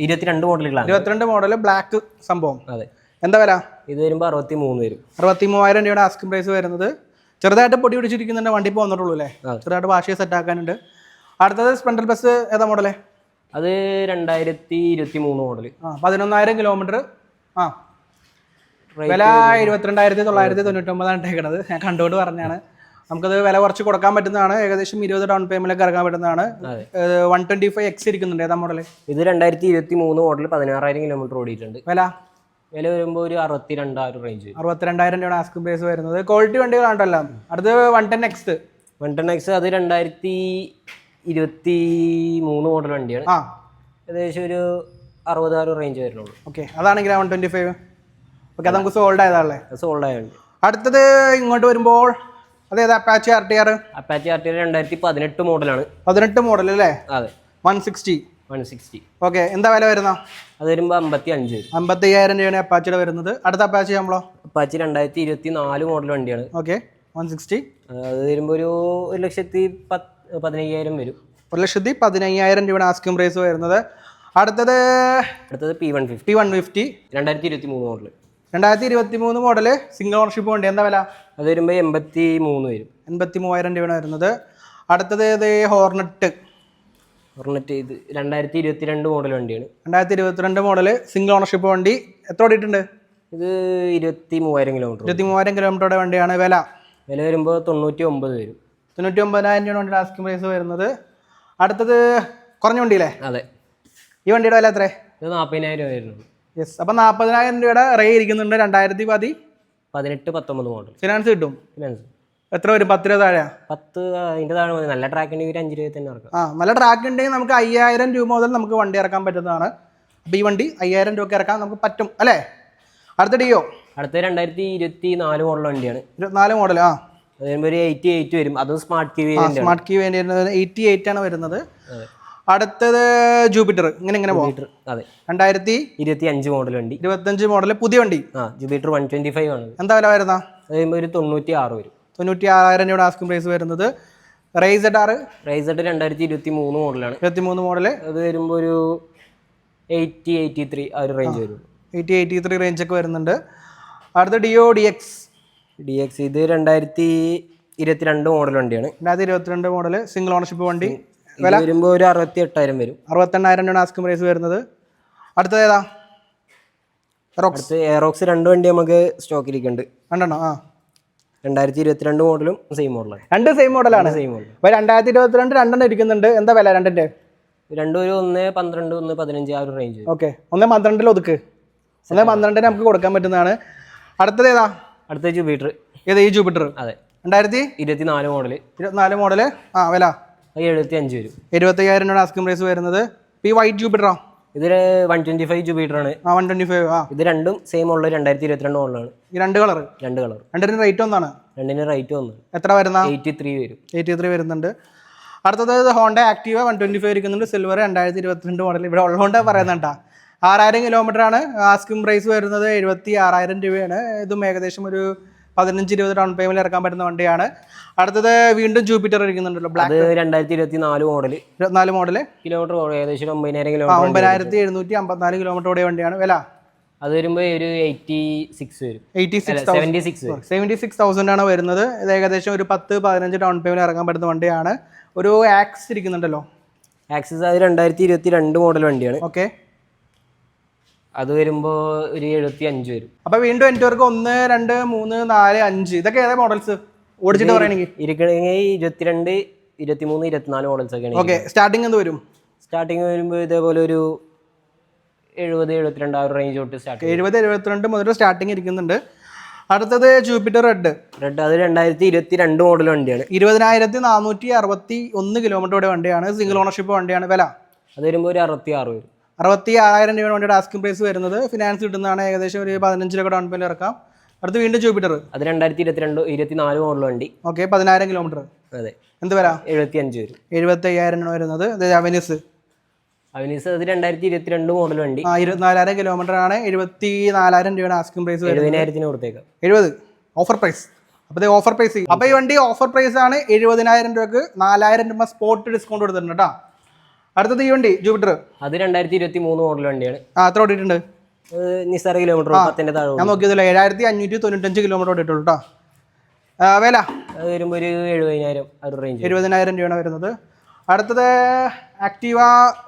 22 model glamour. 22 model black സംഭവം. അതെ. എന്താ വില? ഇത് വരുമ്പോൾ 63 വരും. 63,000 രൂപയുടെ ആസ്കിംഗ് പ്രൈസ് വരുന്നത്. ചെറുതായിട്ട് പൊടി പിടിച്ചിരിക്കുന്നുണ്ട്, വണ്ടി ഇപ്പോൾ വന്നിട്ടുള്ളൂ അല്ലേ? ചെറുതായിട്ട് വാഷ് സെറ്റ് ആക്കാനുണ്ട്. അടുത്തത് സ്പ്ലെൻഡർ പ്ലസ് ഏതാ മോഡല്? അത് 2023 മോഡല്. 11,000 കിലോമീറ്റർ. വില 22,999 ഇട്ടേക്കണത്. ഞാൻ കണ്ടുകൊണ്ട് പറഞ്ഞാണ്. നമുക്കത് വില കുറച്ച് കൊടുക്കാൻ പറ്റുന്നതാണ്. ഏകദേശം 20 ഡൗൺ പേയ്മെന്റ് ഒക്കെ ഇറക്കാൻ പറ്റുന്നതാണ്. 125X ഇരിക്കുന്നുണ്ട്. ഏതാ മോഡല്? ഇത് 2023 മോഡൽ, 16,000 കിലോമീറ്റർ ഓടിയിട്ടുണ്ട്. വില വരുമ്പോൾ ഒരു 62,000 റേഞ്ച്. 62,000 രൂപയാണ് ആസ്കിംഗ് പ്രൈസ് വരുന്നത്. ക്വാളിറ്റി വണ്ടികളാണല്ലോ. അടുത്ത് 110X. 110X അത് 2023 മോഡൽ വണ്ടിയാണ്. ഏകദേശം ഒരു 60,000 റേഞ്ച് വരുന്നുള്ളൂ. ഓക്കെ, അതാണെങ്കിൽ 125. ഓക്കെ, അത് നമുക്ക് സോൾഡ് ആയതാണല്ലേ? സോൾഡ് ആയ വണ്ടി. അടുത്തത് ഇങ്ങോട്ട് വരുമ്പോൾ അതേതാ? Apache RTR. അപ്പാച്ചി RTR 2018 മോഡലാണ്. 18 മോഡൽ അല്ലേ? അതെ. 160. ഓക്കെ, എന്താ വില വരുന്ന? അത് വരുമ്പോൾ 55 വരും. 55,000 രൂപയാണ് അപ്പാച്ചിയുടെ വരുന്നത്. അടുത്ത അപ്പാച്ചി നമ്മളോ? അപ്പാച്ചി 2024 മോഡൽ വണ്ടിയാണ്. ഓക്കെ, 160. അത് വരുമ്പോൾ ഒരു 1,15,000 വരും. 1,15,000 രൂപയാണ് ആസ്കിംഗ് പ്രൈസ് വരുന്നത്. അടുത്തത് P150. 2023 model. 2023 model single ownership വണ്ടി. എന്താ വില? അത് വരുമ്പോൾ 83 വരും. 83,000 രൂപയാണ് വരുന്നത്. അടുത്തത് ഇത് ഹോർണറ്റ്. ഇത് 2022 മോഡൽ വണ്ടിയാണ്. 2022 മോഡൽ സിംഗിൾ ഓണർഷിപ്പ് വണ്ടി. എത്ര ഓടിയിട്ടുണ്ട്? ഇത് 23,000 കിലോമീറ്റർ. 23,000 കിലോമീറ്ററുടെ വണ്ടിയാണ്. വില വരുമ്പോൾ 99 വരും. 99,000 രൂപ വണ്ടിയുടെ ആസ്കിംഗ് പ്രൈസ് വരുന്നത്. അടുത്തത് കുറഞ്ഞ വണ്ടിയില്ലേ? അതെ. ഈ വണ്ടിയുടെ വില എത്ര? ഇത് 40,000 രൂപ വരുന്നുള്ളൂ. യെസ്. അപ്പം 40,000 രൂപയുടെ റേ ഇരിക്കുന്നുണ്ട്. 2018 മോഡൽ. ഫിനാൻസ് കിട്ടും? ഫിനാൻസ് എത്ര വരും? 10 രൂപ താഴെ? 10 അതിൻ്റെ താഴെ മതി. നല്ല ട്രാക്ക് ഉണ്ടെങ്കിൽ 5 രൂപ തന്നെ ഇറക്കാം. നല്ല ട്രാക്ക് ഉണ്ടെങ്കിൽ നമുക്ക് 5,000 രൂപ മുതൽ നമുക്ക് വണ്ടി ഇറക്കാൻ പറ്റുന്നതാണ്. അപ്പോൾ ഈ വണ്ടി 5,000 രൂപയ്ക്ക് ഇറക്കാൻ നമുക്ക് പറ്റും അല്ലേ? അടുത്ത ഡിയോ. അടുത്ത 2024 മോഡൽ വണ്ടിയാണ്. 24 മോഡൽ. അത് വരുമ്പോൾ ഒരു 88 വരും. അതും സ്മാർട്ട് കീ സ്മാർട്ട് കീ വേണ്ടി 88 ആണ് വരുന്നത്. അടുത്തത് ജൂപ്പിറ്റർ. ഇങ്ങനെ പോകും. അതെ. 2025 മോഡൽ വണ്ടി. 25 മോഡൽ പുതിയ വണ്ടി. ജൂപ്പിറ്റർ 125 ആണ്. എന്താ വില വരുന്ന? അത് വരുമ്പോൾ ഒരു 96 വരും. 96,000 രൂപയുടെ ആസ്കിംഗ് പ്രൈസ് വരുന്നത്. റൈസഡ് 2023 മോഡലാണ്. 23 മോഡൽ. അത് വരുമ്പോൾ ഒരു 80-83 ആ ഒരു റേഞ്ച് വരും. 80-83 റേഞ്ചൊക്കെ വരുന്നുണ്ട്. അടുത്ത ഡിയോ DX. ഇത് 2022 മോഡൽ വണ്ടിയാണ്. 2022 മോഡൽ സിംഗിൾ ഓണർഷിപ്പ് വണ്ടി. വില വരുമ്പോൾ ഒരു 68,000 വരും. 68,000 രൂപയാണ് ആസ്കിംഗ് പ്രൈസ് വരുന്നത്. അടുത്തത് ഏതാ? എയറോക്സ് 2 വണ്ടി നമുക്ക് സ്റ്റോക്കിലിരിക്കുന്നുണ്ട്. രണ്ടെണ്ണോ? 2022 മോഡലും സെയിം മോഡലാണ്. രണ്ട് സെയിം മോഡലാണ്. Same model. അപ്പോൾ 2022 രണ്ടെണ്ണം ഇരിക്കുന്നുണ്ട്. എന്താ വില രണ്ടിൻ്റെ? രണ്ടും ഒരു 1.12 1.15 ആ ഒരു റേഞ്ച്. ഓക്കെ, 1.12 ഒതുക്ക്. 1.12 നമുക്ക് കൊടുക്കാൻ പറ്റുന്നതാണ്. അടുത്തത് ഏതാ? അടുത്ത ജൂപ്പിറ്റർ. ഏത്? ഈ ജൂപ്പിറ്റർ. അതെ. 2024 മോഡൽ. 24 മോഡൽ. വില 75 വരും. 75,000 രൂപ ആസ്കിംഗ് പ്രൈസ് വരുന്നത്. ഈ വൈറ്റ് ജൂപ്പിറ്ററോ? ഇത് 125 ജൂപ്പിറ്റർ ആണ്. 125. ഇത് രണ്ടും സെയിം ഉള്ള 2022 മോഡലാണ്. ഈ രണ്ട് കളർ. രണ്ടിന് റേറ്റ് ഒന്നാണ്. രണ്ടിന് റേറ്റ് ഒന്ന്. എത്ര വരുന്ന? 83 വരും. 83 വരുന്നുണ്ട്. അടുത്തത് ഹോണ്ട ആക്റ്റീവ 125 ഇരിക്കുന്നുണ്ട്. Silver 2022 model. ഇവിടെ ഉള്ളതുകൊണ്ട് പറയുന്നുണ്ടാ. 6,000 കിലോമീറ്റർ ആണ്. ആസ്കിംഗ് പ്രൈസ് വരുന്നത് 76,000 രൂപയാണ്. ഇതും ഏകദേശം ഒരു 15-20 ഡൗൺ പേയ്മെന്റ് ഇറക്കാൻ പറ്റുന്ന വണ്ടിയാണ്. അടുത്തത് വീണ്ടും ജൂപ്പിറ്റർ ഇരിക്കുന്നുണ്ടല്ലോ, ബ്ലാക്ക്. 2024 മോഡൽ. 24 മോഡൽ. കിലോമീറ്റർ ഏകദേശം 9,000 കിലോമീറ്റർ. 9,754 കിലോമീറ്റർ ഓടിയ വണ്ടിയാണ്. വില അത് വരുമ്പോൾ ഒരു 86 വരും. 76,000 ആണ് വരുന്നത്. ഇത് ഏകദേശം ഒരു 10-15 ഡൗൺ പേയ്മെന്റ് ഇറക്കാൻ പറ്റുന്ന വണ്ടിയാണ്. ഒരു ആക്സ് ഇരിക്കുന്നുണ്ടല്ലോ. ആക്സിസ് അത് 2022 മോഡൽ വണ്ടിയാണ്. ഓക്കെ, അത് വരുമ്പോൾ ഒരു 75 വരും. അപ്പൊ വീണ്ടും എൻറ്റോർക്ക് 1, 2, 3, 4, 5 ഇതൊക്കെ ഏതാ മോഡൽസ് ഓടിച്ചിട്ട് പറയണെങ്കിൽ? 22, 23, 24 മോഡൽസ് ഒക്കെയാണ്. ഓക്കെ, സ്റ്റാർട്ടിങ് എന്ത് വരും? സ്റ്റാർട്ടിങ് വരുമ്പോൾ ഇതേപോലെ ഒരു 70, 72 ആ ഒരു റേഞ്ച് തൊട്ട് സ്റ്റാർട്ട്. 70, 72 മുതൽ സ്റ്റാർട്ടിങ് ഇരിക്കുന്നുണ്ട്. അടുത്തത് ജൂപ്പിറ്റർ റെഡ്. അത് 2022 മോഡൽ വണ്ടിയാണ്. 20,461 കിലോമീറ്ററുടെ വണ്ടിയാണ്. സിംഗിൾ ഓണർഷിപ്പ് വണ്ടിയാണ്. വില അത് വരുമ്പോൾ ഒരു 66 വരും. 66,000 രൂപയാണ് വണ്ടിയുടെ ആസ്കിംഗ് പ്രൈസ് വരുന്നത്. ഫിനാൻസ് കിട്ടുന്നതാണ്. ഏകദേശം ഒരു 15 രൂപ ഡൗൺ പേയ്മെന്റ് ഇറക്കാം. അടുത്ത് വീണ്ടും ജൂപ്പിറ്റർ. അത് 2024 മോഡൽ വണ്ടി. Okay, 10,000 kilometre. അതെ. എന്ത് വില? 75 വരും. 75,000 രൂപ വരുന്നത്. അവനീസ് അത് 2022 മോഡൽ വണ്ടി. 24,000 കിലോമീറ്റർ ആണ്. 74,000 രൂപയാണ് ആസ്കിംഗ് പ്രൈസ്. 70,000 കൊടുത്തേക്കാം. 70 ഓഫർ പ്രൈസ്. അപ്പോൾ ഓഫർ പ്രൈസ്. അപ്പോൾ ഈ വണ്ടി ഓഫർ പ്രൈസ് ആണ്. 70,000 രൂപക്ക് 4,000 രൂപ സ്പോട്ട് ഡിസ്കൗണ്ട് കൊടുത്തിട്ടുണ്ട് കേട്ടോ. അടുത്തത് ഈ വണ്ടി ജൂപ്പിറ്റർ. അത് 2023 മോഡൽ വണ്ടിയാണ്. എത്ര ഓടിയിട്ടുണ്ട്? നിസ്സാര കിലോമീറ്റർ, 10ന്റെ താഴെ. ഞാൻ നോക്കിയതല്ലോ, 7,595 കിലോമീറ്റർ ഓടിയിട്ടുള്ളൂ കേട്ടോ. വില അത് വരുമ്പോൾ ഒരു 70,000 ആ ഒരു റേഞ്ച്. 70,000 രൂപയാണ് വരുന്നത്. അടുത്തത് ആക്റ്റീവ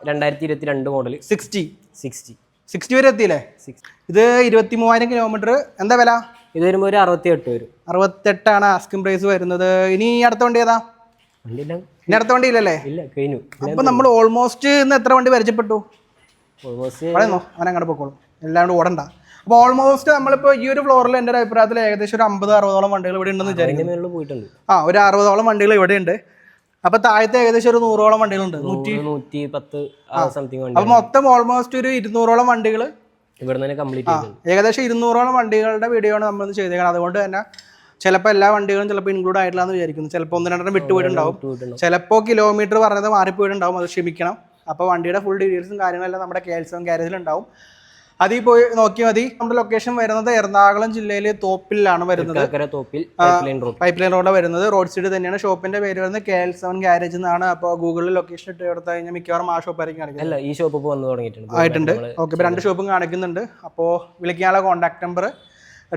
2022 മോഡൽ. 60 വരെ എത്തിയില്ലേ? ഇത് 23,000 കിലോമീറ്റർ. എന്താ വില? ഇത് വരുമ്പോൾ ഒരു 68 വരും. 68 ആസ്കിംഗ് പ്രൈസ് വരുന്നത്. ഇനി അടുത്ത വണ്ടി ഏതാ? ഇനി അടുത്ത വണ്ടി ഇല്ലല്ലേ? ഇല്ല, കഴിഞ്ഞു. അപ്പൊ നമ്മൾ ഓൾമോസ്റ്റ് ഇന്ന് എത്ര വണ്ടി പരിചയപ്പെട്ടു? പറയുന്നോ, അവൻ അങ്ങോട്ട് പോക്കോളും, എല്ലാം കൂടെ ഓടണ്ട. അപ്പോൾ ഓൾമോസ്റ്റ് നമ്മളിപ്പോൾ ഈ ഒരു ഫ്ലോറിൽ എൻ്റെ ഒരു അഭിപ്രായത്തിൽ ഏകദേശം ഒരു 50-60ഓളം വണ്ടികൾ ഇവിടെ ഉണ്ടെന്ന് വിചാരിക്കുന്നു. പോയിട്ടുണ്ട്. ഒരു 60ഓളം വണ്ടികൾ ഇവിടെ ഉണ്ട്. അപ്പൊ താഴത്തെ ഏകദേശം ഒരു 100ഓളം വണ്ടികളുണ്ട്. 110 സംതിങ്. അപ്പൊ മൊത്തം ഓൾമോസ്റ്റ് ഒരു 200ഓളം വണ്ടികൾ ഇവിടെ തന്നെ കംപ്ലീറ്റ് ചെയ്തിട്ടുണ്ട്. ഏകദേശം 200ഓളം വണ്ടികളുടെ വീഡിയോ ആണ് നമ്മൾ ചെയ്തേക്കുന്നത്. അതുകൊണ്ട് തന്നെ ചിലപ്പോൾ എല്ലാ വണ്ടികളും ചിലപ്പോൾ ഇൻക്ലൂഡ് ആയിട്ടില്ല എന്ന് വിചാരിക്കുന്നു. ചിലപ്പോൾ 1-2 വിട്ടുപോയിട്ടുണ്ടാവും. ചിലപ്പോൾ കിലോമീറ്റർ പറഞ്ഞത് മാറിപ്പോയിട്ടുണ്ടാവും. അത് ക്ഷമിക്കണം. അപ്പോൾ വണ്ടിയുടെ ഫുൾ ഡീറ്റെയിൽസും കാര്യങ്ങളെല്ലാം നമ്മുടെ KL7 ഗാരേജിൽ ഉണ്ടാവും. അതിൽ പോയി നോക്കിയാൽ മതി. നമ്മുടെ ലൊക്കേഷൻ വരുന്നത് എറണാകുളം ജില്ലയിലെ തോപ്പിലാണ് വരുന്നത്. പൈപ്പ് ലൈൻ റോഡാണ് വരുന്നത്. റോഡ് സൈഡ് തന്നെയാണ്. ഷോപ്പിന്റെ പേര് വരുന്നത് KL7 ഗാരേജ് എന്നാണ്. അപ്പോൾ ഗൂഗിളിൽ ലൊക്കേഷൻ ഇട്ട് കൊടുത്തു കഴിഞ്ഞാൽ മിക്കവാറും ആ ഷോപ്പായിരിക്കും കാണിക്കുന്നത്. ഈ ഷോപ്പ് വന്നു തുടങ്ങിയിട്ടുണ്ട്. ആയിട്ടുണ്ട്. ഓക്കെ, ഇപ്പോൾ 2 ഷോപ്പും കാണിക്കുന്നുണ്ട്. അപ്പോൾ വിളിക്കാനുള്ള കോൺടാക്ട് നമ്പർ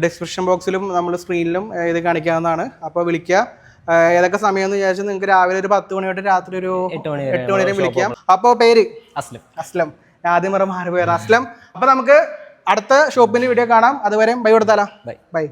ഡിസ്ക്രിപ്ഷൻ ബോക്സിലും നമ്മൾ സ്ക്രീനിലും ഇത് കാണിക്കാവുന്നതാണ്. അപ്പോൾ വിളിക്കുക. ഏതൊക്കെ സമയം എന്ന് വിചാരിച്ചാൽ നിങ്ങൾക്ക് രാവിലെ ഒരു 10 മണി തൊട്ട് രാത്രി ഒരു 8 മണി വരെ വിളിക്കാം. അപ്പോൾ പേര് അസ്ലം. ആദ്യം മാറി പോയത് അസ്ലം. അപ്പോൾ നമുക്ക് അടുത്ത ഷോപ്പിന്റെ വീഡിയോ കാണാം. അതുവരെ ബൈ കൊടുത്താലോ. ബൈ.